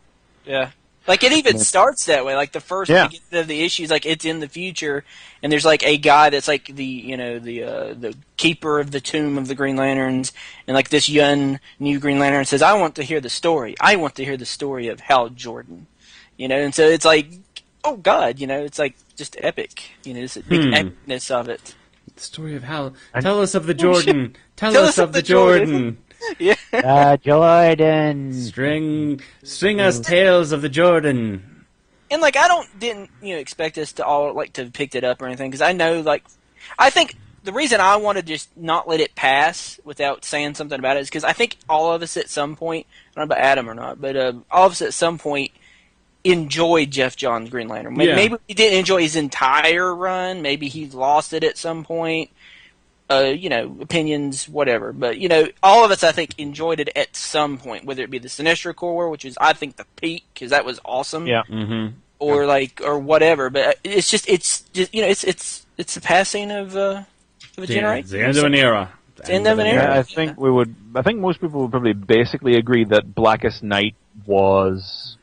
C: Yeah. Like, it even starts that way. Like, the first beginning of the issues, like, it's in the future, and there's, like, a guy that's, like, the keeper of the tomb of the Green Lanterns, and, like, this young new Green Lantern says, I want to hear the story. I want to hear the story of Hal Jordan. And so it's like, oh, God, it's, like, just epic. This big epicness of it.
A: The story of Hal. Tell us of the Jordan. Tell us of the
C: Jordan.
A: Jordan.
C: Yeah.
B: Jordan.
A: String us tales of the Jordan.
C: And like I didn't expect us to all like to have picked it up or anything, because I know I think the reason I want to just not let it pass without saying something about it is because I think all of us at some point, I don't know about Adam or not, but all of us at some point enjoyed Jeff Johns' Green Lantern. Maybe we didn't enjoy his entire run. Maybe he lost it at some point. Opinions, whatever. But, all of us, I think, enjoyed it at some point, whether it be the Sinestro Corps, which is, I think, the peak, because that was awesome.
B: Yeah.
A: Mm-hmm.
C: Or whatever. But it's just, it's the passing of a generation.
A: It's the end of an era.
C: It's the end of an era.
B: Yeah, I think most people would probably basically agree that Blackest Night was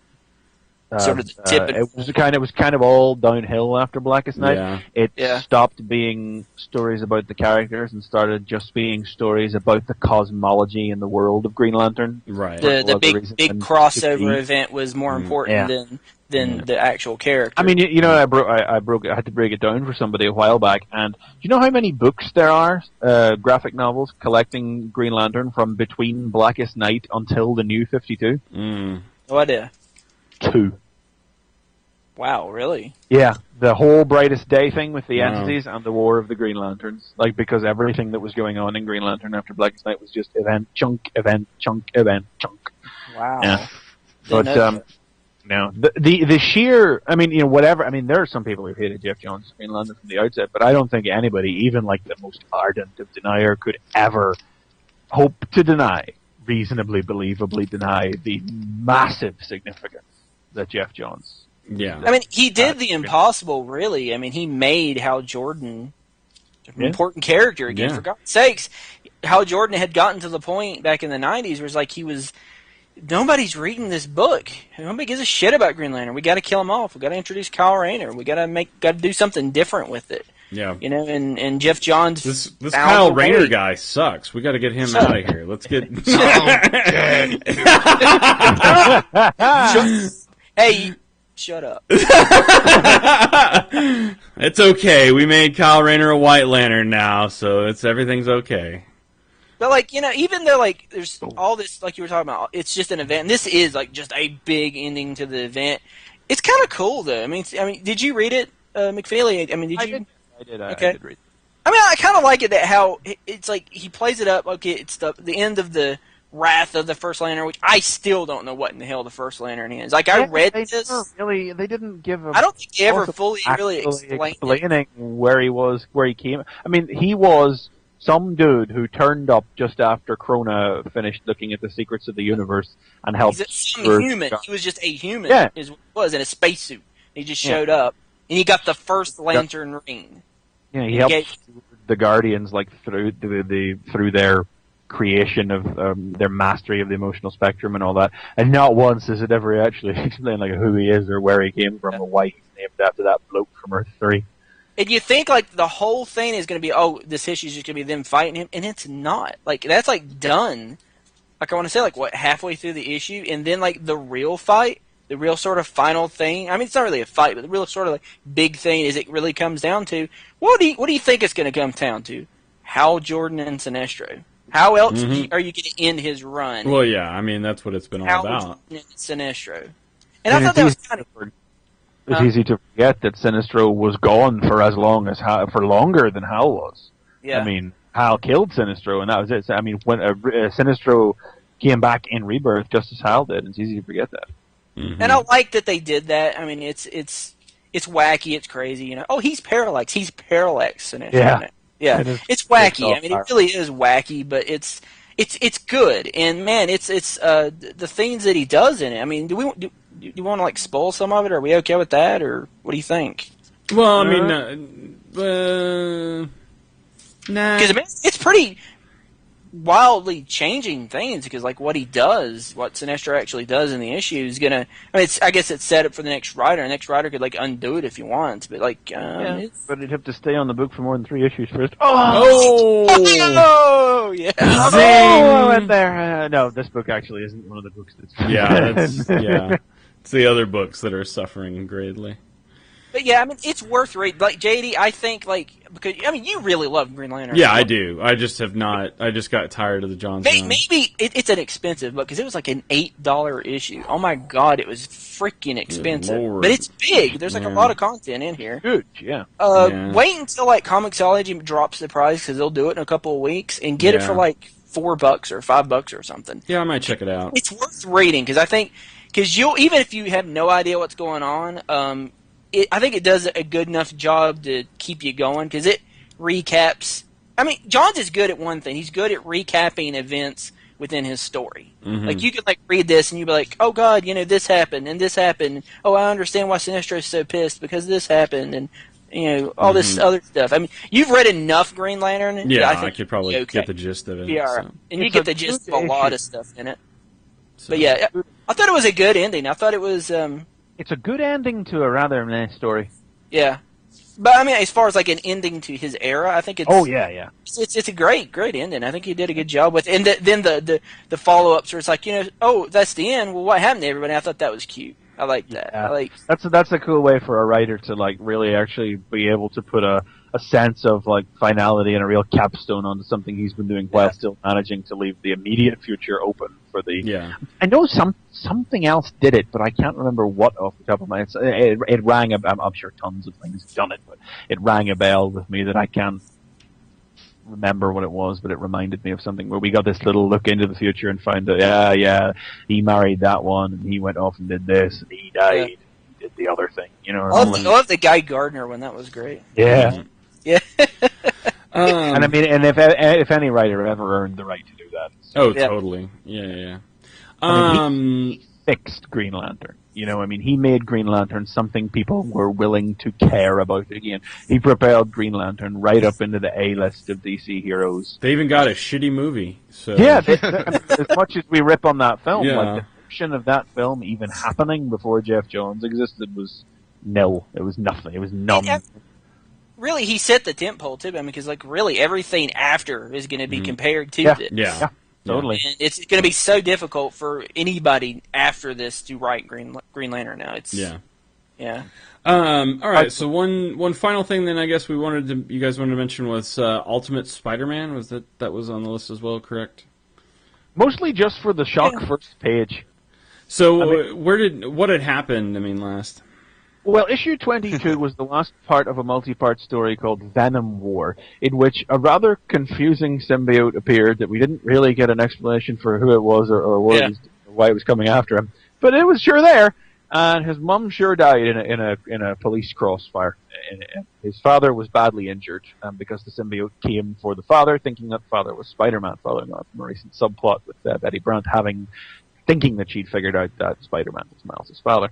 C: sort of the tip.
B: It was kind of all downhill after Blackest Night.
A: Yeah.
B: It stopped being stories about the characters and started just being stories about the cosmology and the world of Green Lantern.
A: Right.
C: The big crossover event was more important than the actual character.
B: I mean, I had to break it down for somebody a while back, and do you know how many books there are, graphic novels collecting Green Lantern from between Blackest Night until the New 52?
A: Mm.
C: No idea.
B: 2.
C: Wow, really?
B: Yeah, the whole Brightest Day thing with the entities and the War of the Green Lanterns. Because everything that was going on in Green Lantern after Blackest Night was just event, chunk, event, chunk, event, chunk.
C: Wow.
B: Yeah. But, no. The sheer, whatever, there are some people who hated Jeff Johns' Green Lantern from the outset, but I don't think anybody, even like the most ardent of denier, could ever hope to reasonably believably deny the massive significance that Jeff Johns.
A: Yeah.
C: He did the impossible, really. He made Hal Jordan an important character again, for God's sakes. Hal Jordan had gotten to the point back in the 90s where it was nobody's reading this book. Nobody gives a shit about Green Lantern. We got to kill him off. We got to introduce Kyle Rayner. We got to do something different with it.
A: Yeah.
C: And Jeff Johns.
A: This Kyle Rayner guy sucks. We got to get him out of here. Let's get.
C: Hey, shut up.
A: It's okay. We made Kyle Rayner a White Lantern now, so everything's okay.
C: But even though there's all this, like you were talking about, it's just an event. And this is just a big ending to the event. It's kind of cool though. Did you read it, McFeely? Did you?
B: I did.
C: Okay.
B: I did read it.
C: I kind of like it that how it's like he plays it up. Okay, it's the end of the wrath of the First Lantern, which I still don't know what in the hell the First Lantern is. I read this.
B: They didn't give.
C: I don't think they ever fully really
B: explaining where he was, where he came. He was some dude who turned up just after Krona finished looking at the secrets of the universe and helped.
C: He's some human. He was just a human.
B: Yeah.
C: Is what he was in a spacesuit. He just showed up and he got the first Lantern ring.
B: Yeah, he helped the Guardians through their creation of their mastery of the emotional spectrum and all that. And not once does it ever actually explain who he is or where he came from or why he's named after that bloke from Earth 3.
C: And you think the whole thing is going to be, this issue is just going to be them fighting him, and it's not. That's done. I want to say halfway through the issue, and then the real fight, the real sort of final thing. It's not really a fight, but the real sort of big thing is it really comes down to what do you think it's going to come down to? Hal Jordan and Sinestro. How else are you going to end his run?
A: Well, yeah, I mean, that's what it's been all about.
C: Sinestro. And I thought that was kind of...
B: It's easy to forget that Sinestro was gone for for longer than Hal was.
C: Yeah.
B: I mean, Hal killed Sinestro, and that was it. I mean, when Sinestro came back in Rebirth, just as Hal did, it's easy to forget that.
A: Mm-hmm.
C: And I like that they did that. I mean, it's wacky, it's crazy, you know. Oh, he's Parallax. He's Parallax Sinestro. Yeah. It's wacky. I mean, it really is wacky, but it's good. And man, it's the things that he does in it. I mean, do you want to like spoil some of it? Are we okay with that, or what do you think?
A: Well, I mean, nah.
C: Because it's pretty wildly changing things. Because like what he does, what Sinestro actually does in the issue is gonna. I mean, I guess it's set up for the next writer. The next writer could like undo it if he wants, but like,
B: but he'd have to stay on the book for more than 3 issues first.
C: Oh, yeah.
B: I went there. No, this book actually isn't one of the books that's.
A: Yeah. It's the other books that are suffering greatly.
C: But yeah, I mean, it's worth reading. Like, JD, I think, like, because, I mean, you really love Green Lantern.
A: Yeah, I do. I just have not. I just got tired of the John Stone.
C: Maybe it's an expensive book, because it was like an $8 issue. Oh my god, it was freaking expensive.
A: Lord.
C: But it's big. There's like a lot of content in here.
B: Huge, yeah.
C: Wait until, like, Comixology drops the price, because they'll do it in a couple of weeks, and get it for, like, $4 or $5 or something.
A: Yeah, I might check it out.
C: It's worth reading, because I think, because even if you have no idea what's going on, I think it does a good enough job to keep you going, because it recaps. I mean, John's is good at one thing. He's good at recapping events within his story.
A: Mm-hmm.
C: Like, you could like read this and you'd be like, oh god, you know, this happened and this happened. Oh, I understand why Sinestro's so pissed because this happened, and you know, all this other stuff. I mean, you've read enough Green Lantern.
A: Yeah,
C: I think
A: I could probably get the gist of it.
C: Yeah,
A: so.
C: and you get the gist of a lot of stuff in it. So. But yeah, I thought it was a good ending. I thought it was.
B: It's a good ending to a rather meh story.
C: Yeah, but I mean, as far as like an ending to his era, I think it's.
B: Oh yeah.
C: It's a great ending. I think he did a good job with it. And then the follow ups where it's like, you know, oh, that's the end. Well, what happened to everybody? I thought that was cute. I like that.
B: Yeah. That's a cool way for a writer to like really actually be able to put a sense of like finality and a real capstone onto something he's been doing while still managing to leave the immediate future open for the.
A: Yeah.
B: I know something else did it, but I can't remember what off the top of my head. It rang a. I'm sure tons of things have done it, but it rang a bell with me that I can't remember what it was, but it reminded me of something where we got this little look into the future and found that he married that one and he went off and did this and he died and he did the other thing, you know.
C: I love the Guy Gardner one. That was great.
B: Yeah.
C: Yeah.
B: And I mean, and if any writer ever earned the right to do that.
A: Totally. Yeah.
B: I mean, he fixed Green Lantern. You know, I mean, he made Green Lantern something people were willing to care about again. He propelled Green Lantern right up into the A-list of DC heroes.
A: They even got a shitty movie. So.
B: Yeah, as much as we rip on that film,
A: Yeah.
B: like the fiction of that film even happening before Jeff Jones existed was nil. It was nothing. It was numb.
C: Really, he set the tempo too. I mean, because like really everything after is going to be compared to this.
A: Yeah.
B: Totally.
C: And it's going to be so difficult for anybody after this to write Green Lantern now. Yeah.
A: All right. So one final thing, then I guess you guys wanted to mention was Ultimate Spider-Man. Was that was on the list as well? Correct.
B: Mostly just for the shock first page.
A: So what had happened? I mean, last.
B: Well, issue 22 was the last part of a multi-part story called Venom War, in which a rather confusing symbiote appeared that we didn't really get an explanation for who it was or why it was coming after him. But it was sure there, and his mum sure died in a police crossfire. His father was badly injured because the symbiote came for the father, thinking that the father was Spider-Man, following on from a recent subplot with Betty Brant thinking that she'd figured out that Spider-Man was Miles' father.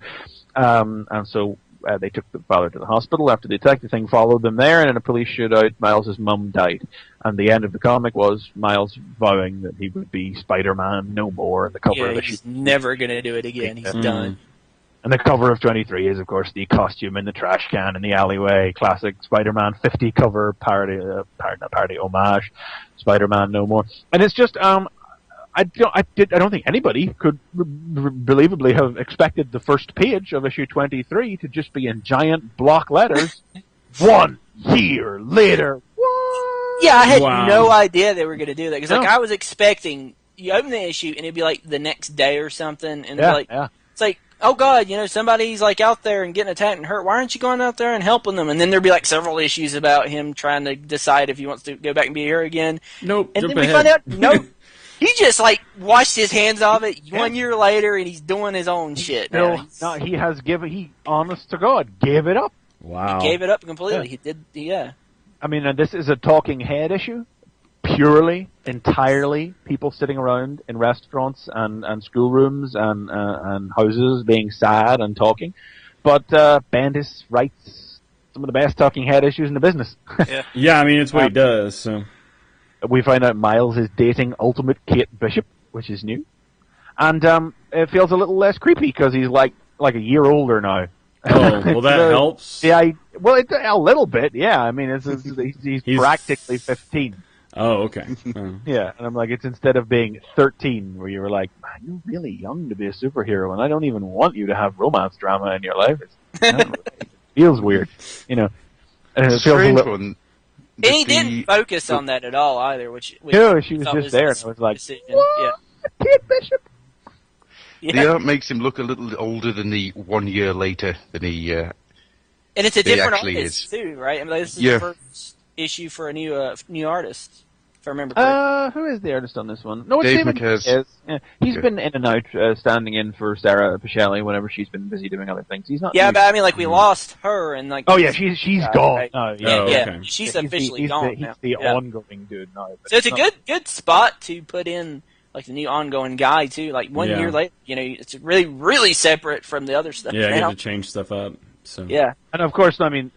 B: And so they took the father to the hospital. After the attack, the thing followed them there, and in a police shootout, Miles' mum died. And the end of the comic was Miles vowing that he would be Spider-Man no more. And the cover of
C: he's never going to do it again. He's done.
B: And the cover of 23 is, of course, the costume in the trash can in the alleyway, classic Spider-Man 50 cover parody homage, Spider-Man no more. And it's just, I don't think anybody could believably have expected the first page of issue 23 to just be in giant block letters. 1 year later. What?
C: Yeah, I had
A: Wow.
C: no idea they were going to do that. Because, like,
B: No.
C: I was expecting, you open the issue, and it'd be, like, the next day or something, and it'd be like, it's like, oh, God, somebody's, like, out there and getting attacked and hurt. Why aren't you going out there and helping them? And then there'd be, like, several issues about him trying to decide if he wants to go back and be a hero again.
A: Nope.
C: And
A: jump
C: then we
A: ahead.
C: find out, no, he just, like, washed his hands off it 1 year later, and he's doing his own shit now.
B: No, he has given. He, honest to God, gave it up.
A: Wow.
C: He gave it up completely.
B: Yeah.
C: He did, yeah.
B: I mean, and this is a talking head issue, purely, entirely people sitting around in restaurants and schoolrooms and houses being sad and talking. But Bendis writes some of the best talking head issues in the business.
A: Yeah, I mean, it's what he does, so.
B: We find out Miles is dating Ultimate Kate Bishop, which is new. And it feels a little less creepy because he's like a year older now.
A: Oh, well, that helps.
B: Yeah, a little bit, yeah. I mean, he's practically 15.
A: Oh, okay. Oh.
B: Yeah, and I'm like, it's instead of being 13, where you were like, man, you're really young to be a superhero, and I don't even want you to have romance drama in your life. It feels weird, And it feels a
E: Strange
B: little.
E: one.
C: And he didn't focus on that at all either, which
B: No, she was
C: I thought
B: just there, and I was like,
C: decision.
B: what? Kate Bishop?
C: Yeah.
E: The art makes him look a little older than the 1 year later than he.
C: And it's a
E: He
C: different
E: actually
C: artist
E: is.
C: too, right? I mean, this is
E: Yeah.
C: the first issue for a new artist, if I remember correctly.
B: Who is the artist on this one? No, it's
E: Dave
B: David
E: McKez.
B: Yes. Yeah. He's
E: Yeah.
B: been in and out, standing in for Sarah Pichelli whenever she's been busy doing other things. He's not.
C: Yeah,
B: new.
C: but I mean, like, we lost her, and like.
B: Oh yeah, she's gone.
C: Right.
B: No,
C: Yeah,
A: Oh,
C: yeah.
A: okay.
C: She's
B: He's
C: officially
B: he's
C: gone
B: He's
C: now.
B: the
C: Yeah.
B: ongoing dude now. but
C: So it's a
B: not-
C: good spot to put in, like, the new ongoing guy too. Like 1
A: Yeah.
C: year later, it's really, really separate from the other stuff.
A: Yeah, you
C: now.
A: have to change stuff up. So.
C: Yeah.
B: And of course, I mean,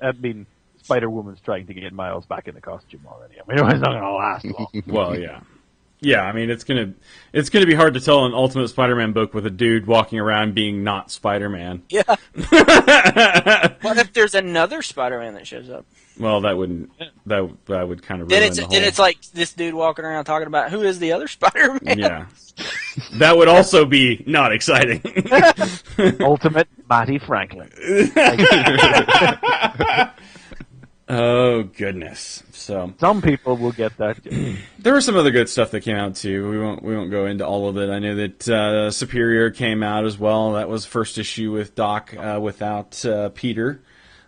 B: Spider-Woman's trying to get Miles back in the costume already. I mean, it's not going to last long.
A: Well, yeah. Yeah, I mean, it's gonna be hard to tell an Ultimate Spider-Man book with a dude walking around being not Spider-Man.
C: Yeah. What if there's another Spider-Man that shows up?
A: Well, that wouldn't. That would kind of
C: Then
A: ruin
C: it's
A: the whole.
C: then it's like this dude walking around talking about who is the other Spider-Man.
A: Yeah. That would also be not exciting.
B: Ultimate Matty Franklin.
A: Oh goodness. So
B: Some people will get that.
A: there was some other good stuff that came out too. We won't go into all of it. I know that Superior came out as well. That was first issue with Doc without Peter.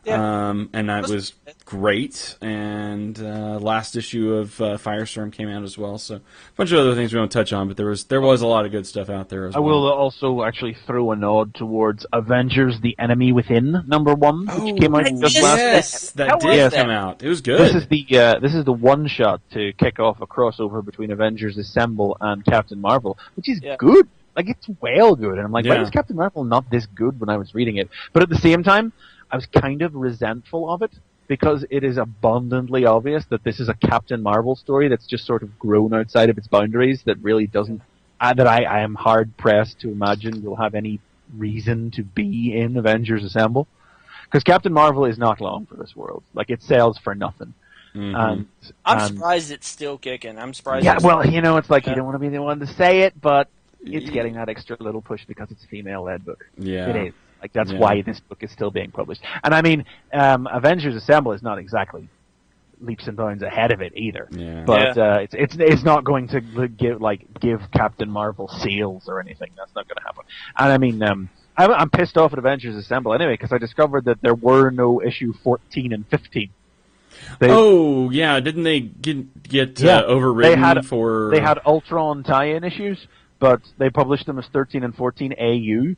C: Yeah.
A: And that was great. And last issue of Firestorm came out as well. So a bunch of other things we won't touch on, but there was a lot of good stuff out there as
B: I
A: well.
B: will also actually throw a nod towards Avengers: The Enemy Within #1, which came out just last week.
A: Yes, that
C: How
A: did
C: was
A: come
C: that?
A: out. It was good.
B: This is the one shot to kick off a crossover between Avengers Assemble and Captain Marvel, which is good. Like, it's well good. And I'm like, why
A: Yeah.
B: was Captain Marvel not this good when I was reading it? But at the same time, I was kind of resentful of it because it is abundantly obvious that this is a Captain Marvel story that's just sort of grown outside of its boundaries, that really doesn't, that I am hard pressed to imagine will have any reason to be in Avengers Assemble. Because Captain Marvel is not long for this world. Like, it sells for nothing.
A: Mhm.
C: I'm surprised it's still kicking. I'm surprised.
B: Yeah,
C: it's
B: well,
C: still-
B: it's like you don't want to be the one to say it, but it's getting that extra little push because it's a female-led book.
A: Yeah.
B: It is. Like, that's
A: Yeah.
B: why this book is still being published. And I mean, Avengers Assemble is not exactly leaps and bounds ahead of it either.
A: Yeah.
B: But it's not going to give Captain Marvel sales or anything. That's not going to happen. And I mean, I'm pissed off at Avengers Assemble anyway because I discovered that there were no issue 14 and 15.
A: Oh yeah, didn't they get overridden for?
B: They had Ultron tie-in issues, but they published them as 13 and 14 AU,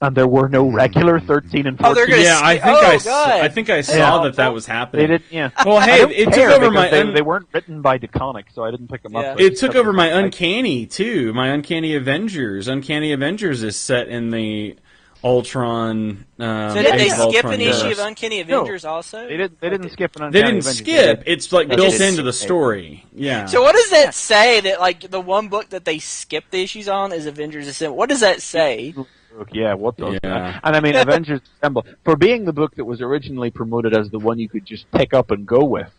B: and there were no regular 13 and 14.
C: Oh, they're gonna
A: Yeah, I
C: skip-
A: think
C: oh,
A: I
C: God.
A: think I saw that was happening.
B: They did, yeah.
A: Well,
B: I
A: hey,
B: don't
A: it took
B: care
A: over my.
B: because they weren't written by Deconic, so I didn't pick them
C: Yeah.
B: up.
A: It took over my Uncanny too. My Uncanny Avengers. Uncanny Avengers is set in the Ultron.
C: So did they
A: Age of
C: skip
A: Ultron
C: an issue
A: universe.
C: of Uncanny Avengers also?
B: They didn't skip an
A: They
B: Uncanny
A: didn't
B: Avengers.
A: skip. It's like
B: They
A: built
C: just-
A: into the story. Yeah.
C: So what does that say? That like the one book that they skipped the issues on is Avengers Assemble. What does that say?
B: Yeah, what does
A: Yeah.
B: that? And I mean, Avengers Assemble, for being the book that was originally promoted as the one you could just pick up and go with,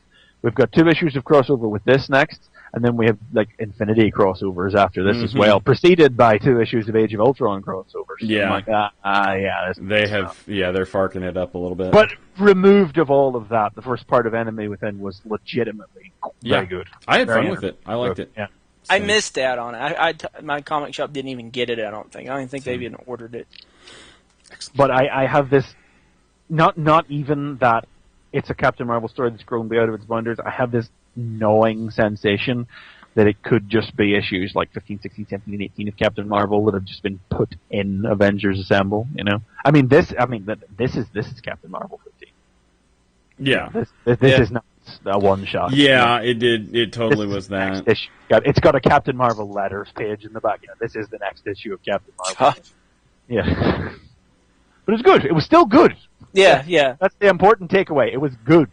B: we've got 2 issues of crossover with this next, And then we have like Infinity crossovers after this as
A: Mhm.
B: well, preceded by 2 issues of Age of Ultron crossovers.
A: Yeah.
B: I'm like, yeah.
A: They're farking it up a little bit.
B: But removed of all of that, the first part of Enemy Within was legitimately very good.
A: I had
B: Very
A: fun with it. I liked it.
B: Yeah.
C: I missed out on it. My comic shop didn't even get it. I don't even think they even ordered it.
B: But I have this, not even that it's a Captain Marvel story that's grown out of its boundaries. I have this gnawing sensation that it could just be issues like 15, 16, 17, and 18 of Captain Marvel that have just been put in Avengers Assemble. You know, this is Captain Marvel 15.
A: Yeah.
B: This is not a one shot.
A: Yeah, it did. It totally was that.
B: It's got a Captain Marvel letters page in the back. Yeah, this is the next issue of Captain Marvel. Yeah. But it was good. It was still good.
C: Yeah.
B: That's the important takeaway. It was good.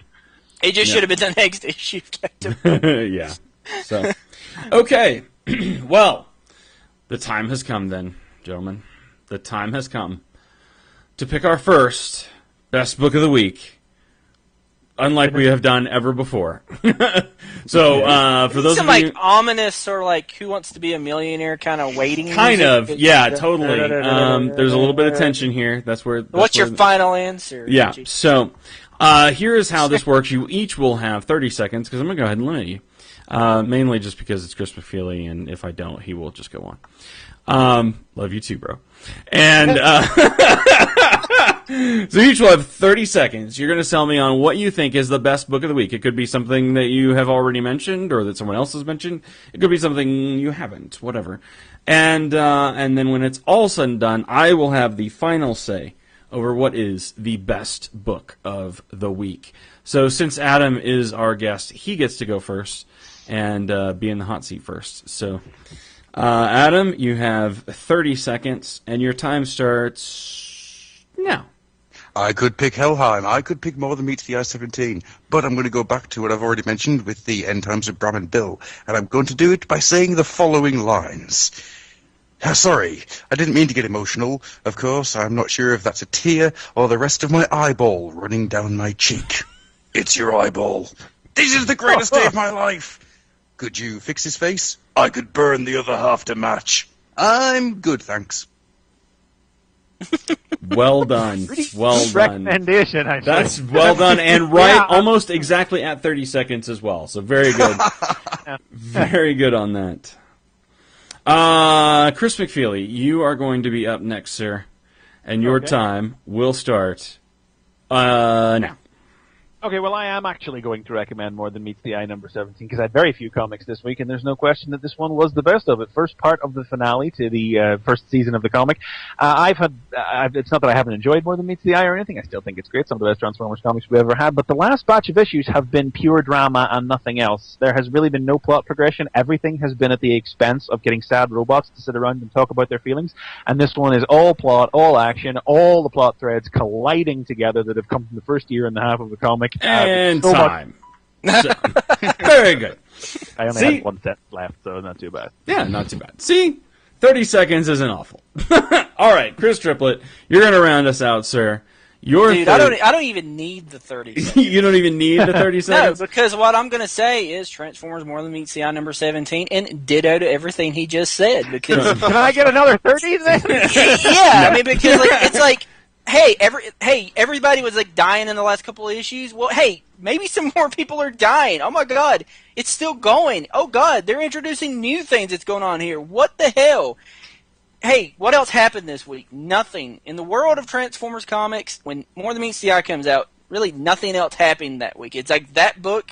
C: It just should have been the next issue of Captain.
A: Yeah. So, okay. Well, the time has come then, gentlemen. The time has come to pick our first best book of the week. Unlike we have done ever before. So, for those
C: Some
A: of you...
C: ominous sort of like Who Wants to Be a Millionaire kind of waiting.
A: Kind
C: music.
A: of, yeah, totally. There's a little bit of tension here.
C: What's your final answer?
A: Yeah, so here is how this works. You each will have 30 seconds, because I'm going to go ahead and limit you. Mainly just because it's Chris McFeely, and if I don't, he will just go on. Love you too, bro. And so each will have 30 seconds. You're going to sell me on what you think is the best book of the week. It could be something that you have already mentioned or that someone else has mentioned. It could be something you haven't, whatever. And then when it's all said and done, I will have the final say over what is the best book of the week. So since Adam is our guest, he gets to go first and be in the hot seat first. So, Adam, you have 30 seconds, and your time starts now.
E: I could pick Helheim. I could pick More Than Meets the Eye 17. But I'm going to go back to what I've already mentioned with the End Times of Bram and Bill. And I'm going to do it by saying the following lines. Sorry, I didn't mean to get emotional. Of course, I'm not sure if that's a tear or the rest of my eyeball running down my cheek. It's your eyeball. This is the greatest day of my life. Could you fix his face? I could burn the other half to match. I'm good, thanks.
A: Well done. Well done.
B: Recommendation, I think.
A: That's well done and right almost exactly at 30 seconds as well. So very good. Very good on that. Chris McFeely, you are going to be up next, sir. And your time will start now.
B: Okay, well, I am actually going to recommend More Than Meets the Eye number 17 because I had very few comics this week, and there's no question that this one was the best of it. First part of the finale to the first season of the comic. It's not that I haven't enjoyed More Than Meets the Eye or anything. I still think it's great. Some of the best Transformers comics we've ever had. But the last batch of issues have been pure drama and nothing else. There has really been no plot progression. Everything has been at the expense of getting sad robots to sit around and talk about their feelings. And this one is all plot, all action, all the plot threads colliding together that have come from the first year and a half of the comic.
A: And so time. So, very good.
B: I only had one set left, so not too bad.
A: Yeah, not too bad. See? 30 seconds isn't awful. All right, Chris Triplett, you're going to round us out, sir.
C: Dude, I don't even need the 30 seconds.
A: You don't even need the 30 seconds?
C: No, because what I'm going to say is Transformers More Than Meets the Eye number 17 and ditto to everything he just said. Because
B: Can I get another 30 then?
C: Yeah, I mean, because it's like, hey, everybody was like dying in the last couple of issues. Well, hey, maybe some more people are dying. Oh my God, it's still going. Oh God, they're introducing new things that's going on here. What the hell? Hey, what else happened this week? Nothing. In the world of Transformers comics, when More Than Meets the Eye comes out, really nothing else happened that week. It's like that book,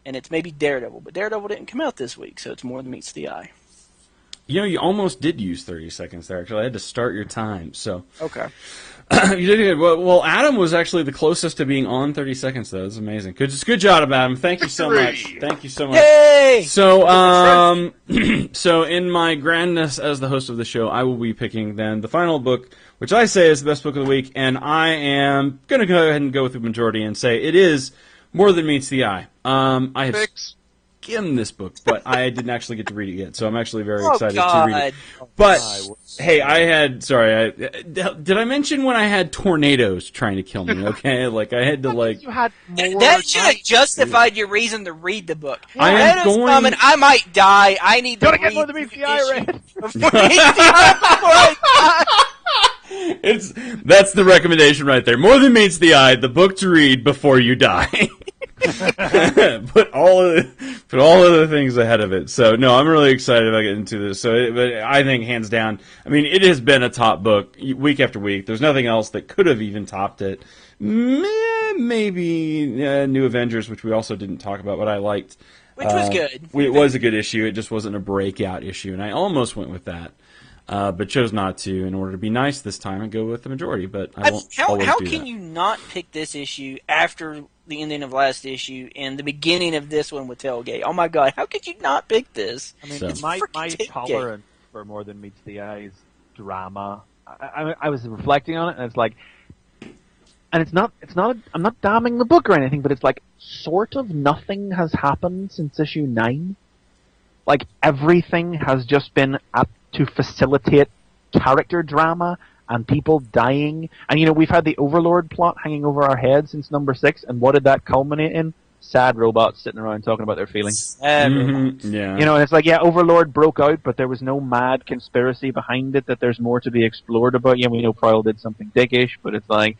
C: and it's maybe Daredevil, but Daredevil didn't come out this week, so it's More Than Meets the Eye.
A: You know, you almost did use 30 seconds there, actually. I had to start your time, so.
C: Okay.
A: You did good. Well, Adam was actually the closest to being on 30 seconds, though. That's amazing. Good job, Adam. Thank you so much. Thank you so much.
C: Yay!
A: So, so in my grandness as the host of the show, I will be picking then the final book, which I say is the best book of the week, and I am going to go ahead and go with the majority and say it is More Than Meets the Eye. skim this book, but I didn't actually get to read it yet, so I'm actually very
C: Oh,
A: excited
C: God.
A: to read it. But, hey, did I mention when I had tornadoes trying to kill me, okay? Like, I had to, like...
B: You had more
C: That should have
B: time.
C: justified your reason to read the book.
A: I am
C: Tornadoes
A: going-
C: coming, I might die. I need to
B: Gotta get
C: read
B: more than meets the eye, Red.
C: before I die.
A: That's the recommendation right there. More than meets the eye, the book to read before you die. Put all of the things ahead of it. So no, I'm really excited about getting into this. But I think hands down, I mean, it has been a top book week after week. There's nothing else that could have even topped it. Maybe New Avengers, which we also didn't talk about, but I liked.
C: Which was good.
A: It was a good issue. It just wasn't a breakout issue, and I almost went with that. But chose not to in order to be nice this time and go with the majority. But I won't always
C: How
A: do
C: can
A: that.
C: you not pick this issue after the ending of last issue and the beginning of this one with Tailgate? Oh my God, how could you not pick this?
B: I mean,
A: So-
B: my
C: Tailgate.
B: tolerance for More Than Meets the Eye is drama. I was reflecting on it, and it's like, and it's not. I'm not damning the book or anything, but it's like sort of nothing has happened since issue 9. Like everything has just been to facilitate character drama and people dying. And you know, we've had the Overlord plot hanging over our heads since number 6, and what did that culminate in? Sad robots sitting around talking about their feelings.
A: Mhm, yeah.
B: You know, and it's like, yeah, Overlord broke out, but there was no mad conspiracy behind it that there's more to be explored about. Yeah, we know Prowl did something dickish, but it's like,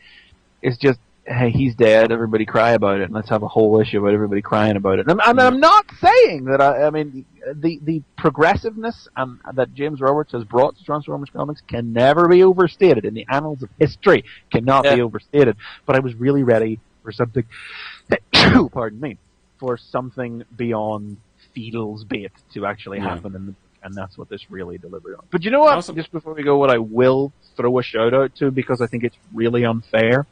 B: it's just, hey, he's dead, everybody cry about it, and let's have a whole issue about everybody crying about it. And I'm not saying that, I mean, the progressiveness that James Roberts has brought to Transformers comics can never be overstated. In the annals of history, cannot be overstated. But I was really ready for something, pardon me, for something beyond Fiedel's bait to actually happen, and that's what this really delivered on. But you know what?
A: Awesome.
B: Just before we go, what I will throw a shout out to, because I think it's really unfair,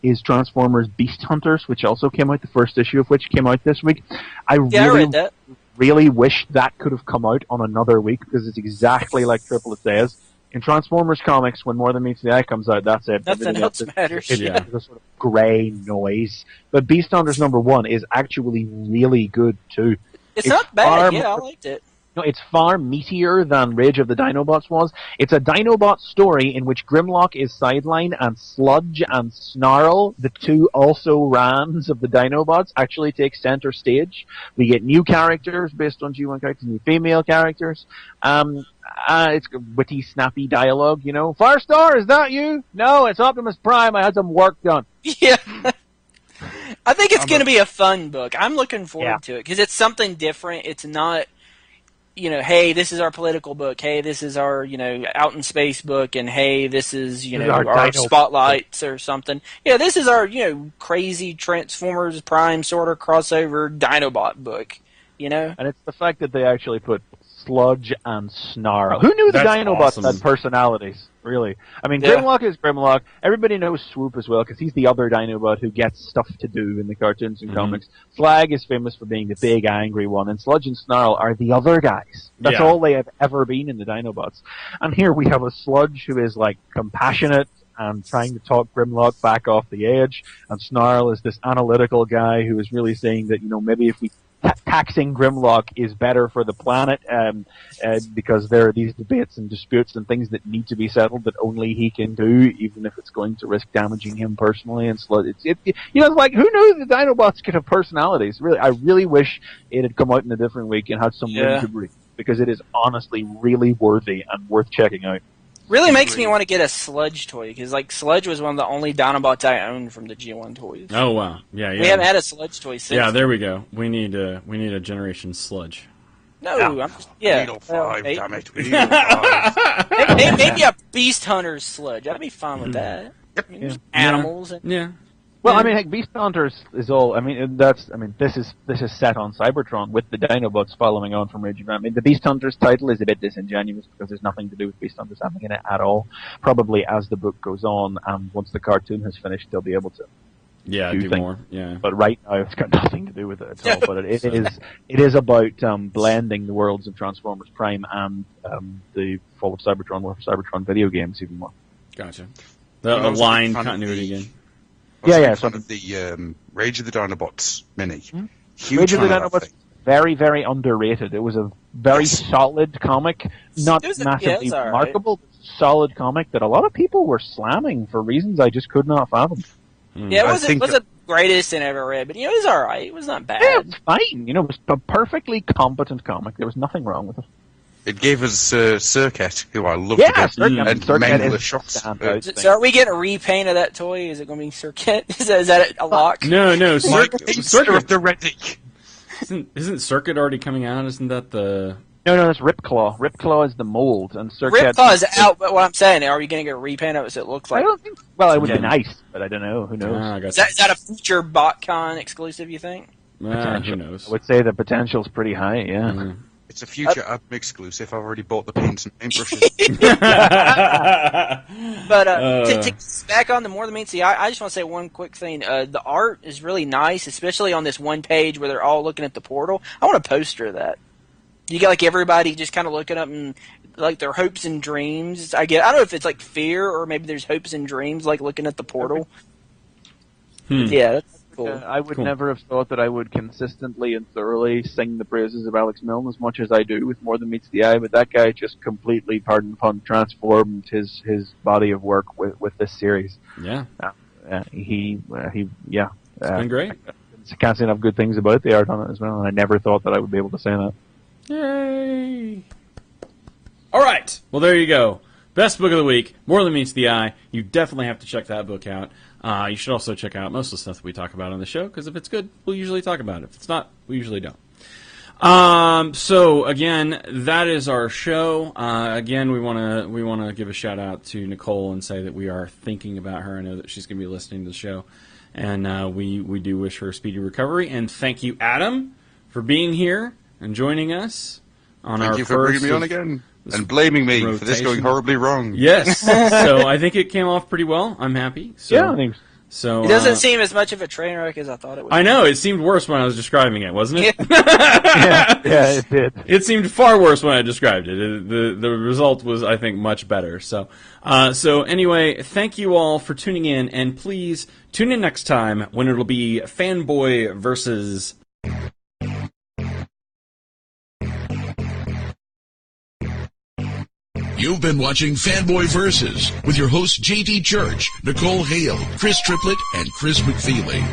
B: is Transformers Beast Hunters, which also came out, the first issue of which came out this week. I
C: read that.
B: really wish that could have come out on another week, because it's exactly like Triple says. In Transformers comics, when More Than Meets the Eye comes out, that's it.
C: Nothing else matters.
B: It's a sort of grey noise. But Beast Hunters #1 is actually really good too.
C: It's not
B: far
C: bad. Yeah, I
B: more-
C: liked it.
B: No, it's far meatier than Rage of the Dinobots was. It's a Dinobot story in which Grimlock is sidelined and Sludge and Snarl, the two also-rans of the Dinobots, actually take center stage. We get new characters based on G1 characters, new female characters. It's witty, snappy dialogue, you know. Firestar, is that you? No, it's Optimus Prime. I had some work done.
C: Yeah. I think it's going to be a fun book. I'm looking forward to it because it's something different. It's not, you know, hey, this is our political book. Hey, this is our, you know, out in space book. And hey, this is, you know, our spotlights or something. Yeah, this is our, you know, crazy Transformers Prime sort of crossover Dinobot book, you know?
B: And it's the fact that they actually put Sludge and Snarl. Who knew the
A: That's
B: Dinobots
A: awesome.
B: had personalities? Really? I mean, Grimlock is Grimlock. Everybody knows Swoop as well, because he's the other Dinobot who gets stuff to do in the cartoons and comics. Slag is famous for being the big, angry one, and Sludge and Snarl are the other guys. That's all they have ever been in the Dinobots. And here we have a Sludge who is, like, compassionate and trying to talk Grimlock back off the edge, and Snarl is this analytical guy who is really saying that, you know, maybe if we taxing Grimlock is better for the planet, because there are these debates and disputes and things that need to be settled that only he can do, even if it's going to risk damaging him personally. And you know, it's like, who knew the Dinobots could have personalities? Really, I really wish it had come out in a different week and had some room to breathe, because it is honestly really worthy and worth checking out.
C: Really makes me want to get a Sludge toy, because like Sludge was one of the only Dinobots I owned from the G1 toys.
A: Oh wow, yeah.
C: We haven't had a Sludge toy since.
A: Yeah, there we go. We need a Generation Sludge.
C: No,
E: Yeah.
C: I'm just, yeah.
E: We need 05,
C: Well,
E: damn it. We need 05.
C: maybe a Beast Hunter's Sludge. I'd be fine with that.
E: Yep.
C: I mean, there's animals. And,
A: Yeah.
B: Well, I mean, heck, Beast Hunters is all. I mean, this is set on Cybertron with the Dinobots following on from Rage of the. I mean, the Beast Hunters title is a bit disingenuous because there's nothing to do with Beast Hunters happening in it at all. Probably as the book goes on and once the cartoon has finished, they'll be able to.
A: Yeah, do more. Yeah.
B: But right now, it's got nothing to do with it at all. But it is about blending the worlds of Transformers Prime and the Fall of Cybertron, War of Cybertron video games even more.
A: Gotcha.
E: I
A: The
E: was a
A: line
E: big fan of
A: continuity
E: the-
A: again.
E: I was
B: Yeah,
E: a
B: yeah,
E: big fan of the Rage of the Dinobots mini. Huge
B: Rage of the
E: fan of that
B: Dinobots.
E: thing.
B: very, very underrated. It was a very solid comic, not massively
C: all right.
B: remarkable, solid comic that a lot of people were slamming for reasons I just could not fathom.
C: Yeah, it wasn't the greatest thing I ever read, but it was all right. It was not bad.
B: Yeah, it was fine. It was a perfectly competent comic. There was nothing wrong with it.
E: It gave us Circuit, who I loved
B: Yeah,
E: to death, and Mangler shots.
C: So are we getting a repaint of that toy? Is it going to be Circuit? Is that a lock?
A: No,
E: Circuit the Reddick.
A: Isn't Circuit already coming out? Isn't that the...
B: No, that's Ripclaw. Ripclaw is the mold, and Circuit...
C: Ripclaw is out, but what I'm saying, are we going to get a repaint of it so it looks like...
B: I don't think... Well, it would be nice, but I don't know. Who knows?
C: Is that a future BotCon exclusive, you think?
A: Who knows?
B: I would say the potential's pretty high, yeah.
A: Mm.
E: It's a future Adam exclusive. I've already bought the paints and paintbrushes.
C: But to back on the More Than Meets the Eye, I just want to say one quick thing. The art is really nice, especially on this one page where they're all looking at the portal. I want a poster of that. You got like everybody just kind of looking up and like their hopes and dreams. I don't know if it's like fear or maybe there's hopes and dreams like looking at the portal. Yeah, that's cool.
B: I would never have thought that I would consistently and thoroughly sing the praises of Alex Milne as much as I do with More Than Meets the Eye, but that guy just completely, pardon the pun, transformed his body of work with this series.
A: Yeah.
B: It's
A: been great.
B: I can't say enough good things about the art on it as well, and I never thought that I would be able to say that.
A: Yay! All right. Well, there you go. Best book of the week, More Than Meets the Eye. You definitely have to check that book out. You should also check out most of the stuff that we talk about on the show, because if it's good, we'll usually talk about it. If it's not, we usually don't. So again, that is our show. Again, we want to give a shout out to Nicole and say that we are thinking about her. I know that she's going to be listening to the show, and we do wish her a speedy recovery. And thank you, Adam, for being here and joining us on our first.
E: Thank you for bringing me on again and blaming me for this going horribly wrong.
A: Yes. So I think it came off pretty well. I'm happy. So,
B: yeah, I think
A: so.
C: It doesn't seem as much of a train wreck as I thought it would.
A: I know. It seemed worse when I was describing it, wasn't it?
B: yeah, it did.
A: It seemed far worse when I described it. The result was, I think, much better. So anyway, thank you all for tuning in, and please tune in next time when it'll be Fanboy Versus.
F: You've been watching Fanboy Versus with your hosts J.D. Church, Nicole Hale, Chris Triplett, and Chris McFeely.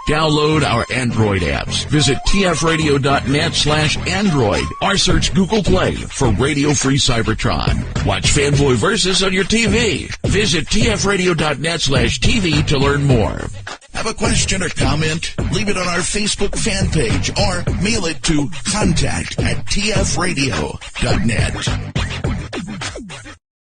F: Download our Android apps. Visit tfradio.net/Android or search Google Play for Radio Free Cybertron. Watch Fanboy Versus on your TV. Visit tfradio.net/TV to learn more. Have a question or comment? Leave it on our Facebook fan page or mail it to contact@tfradio.net.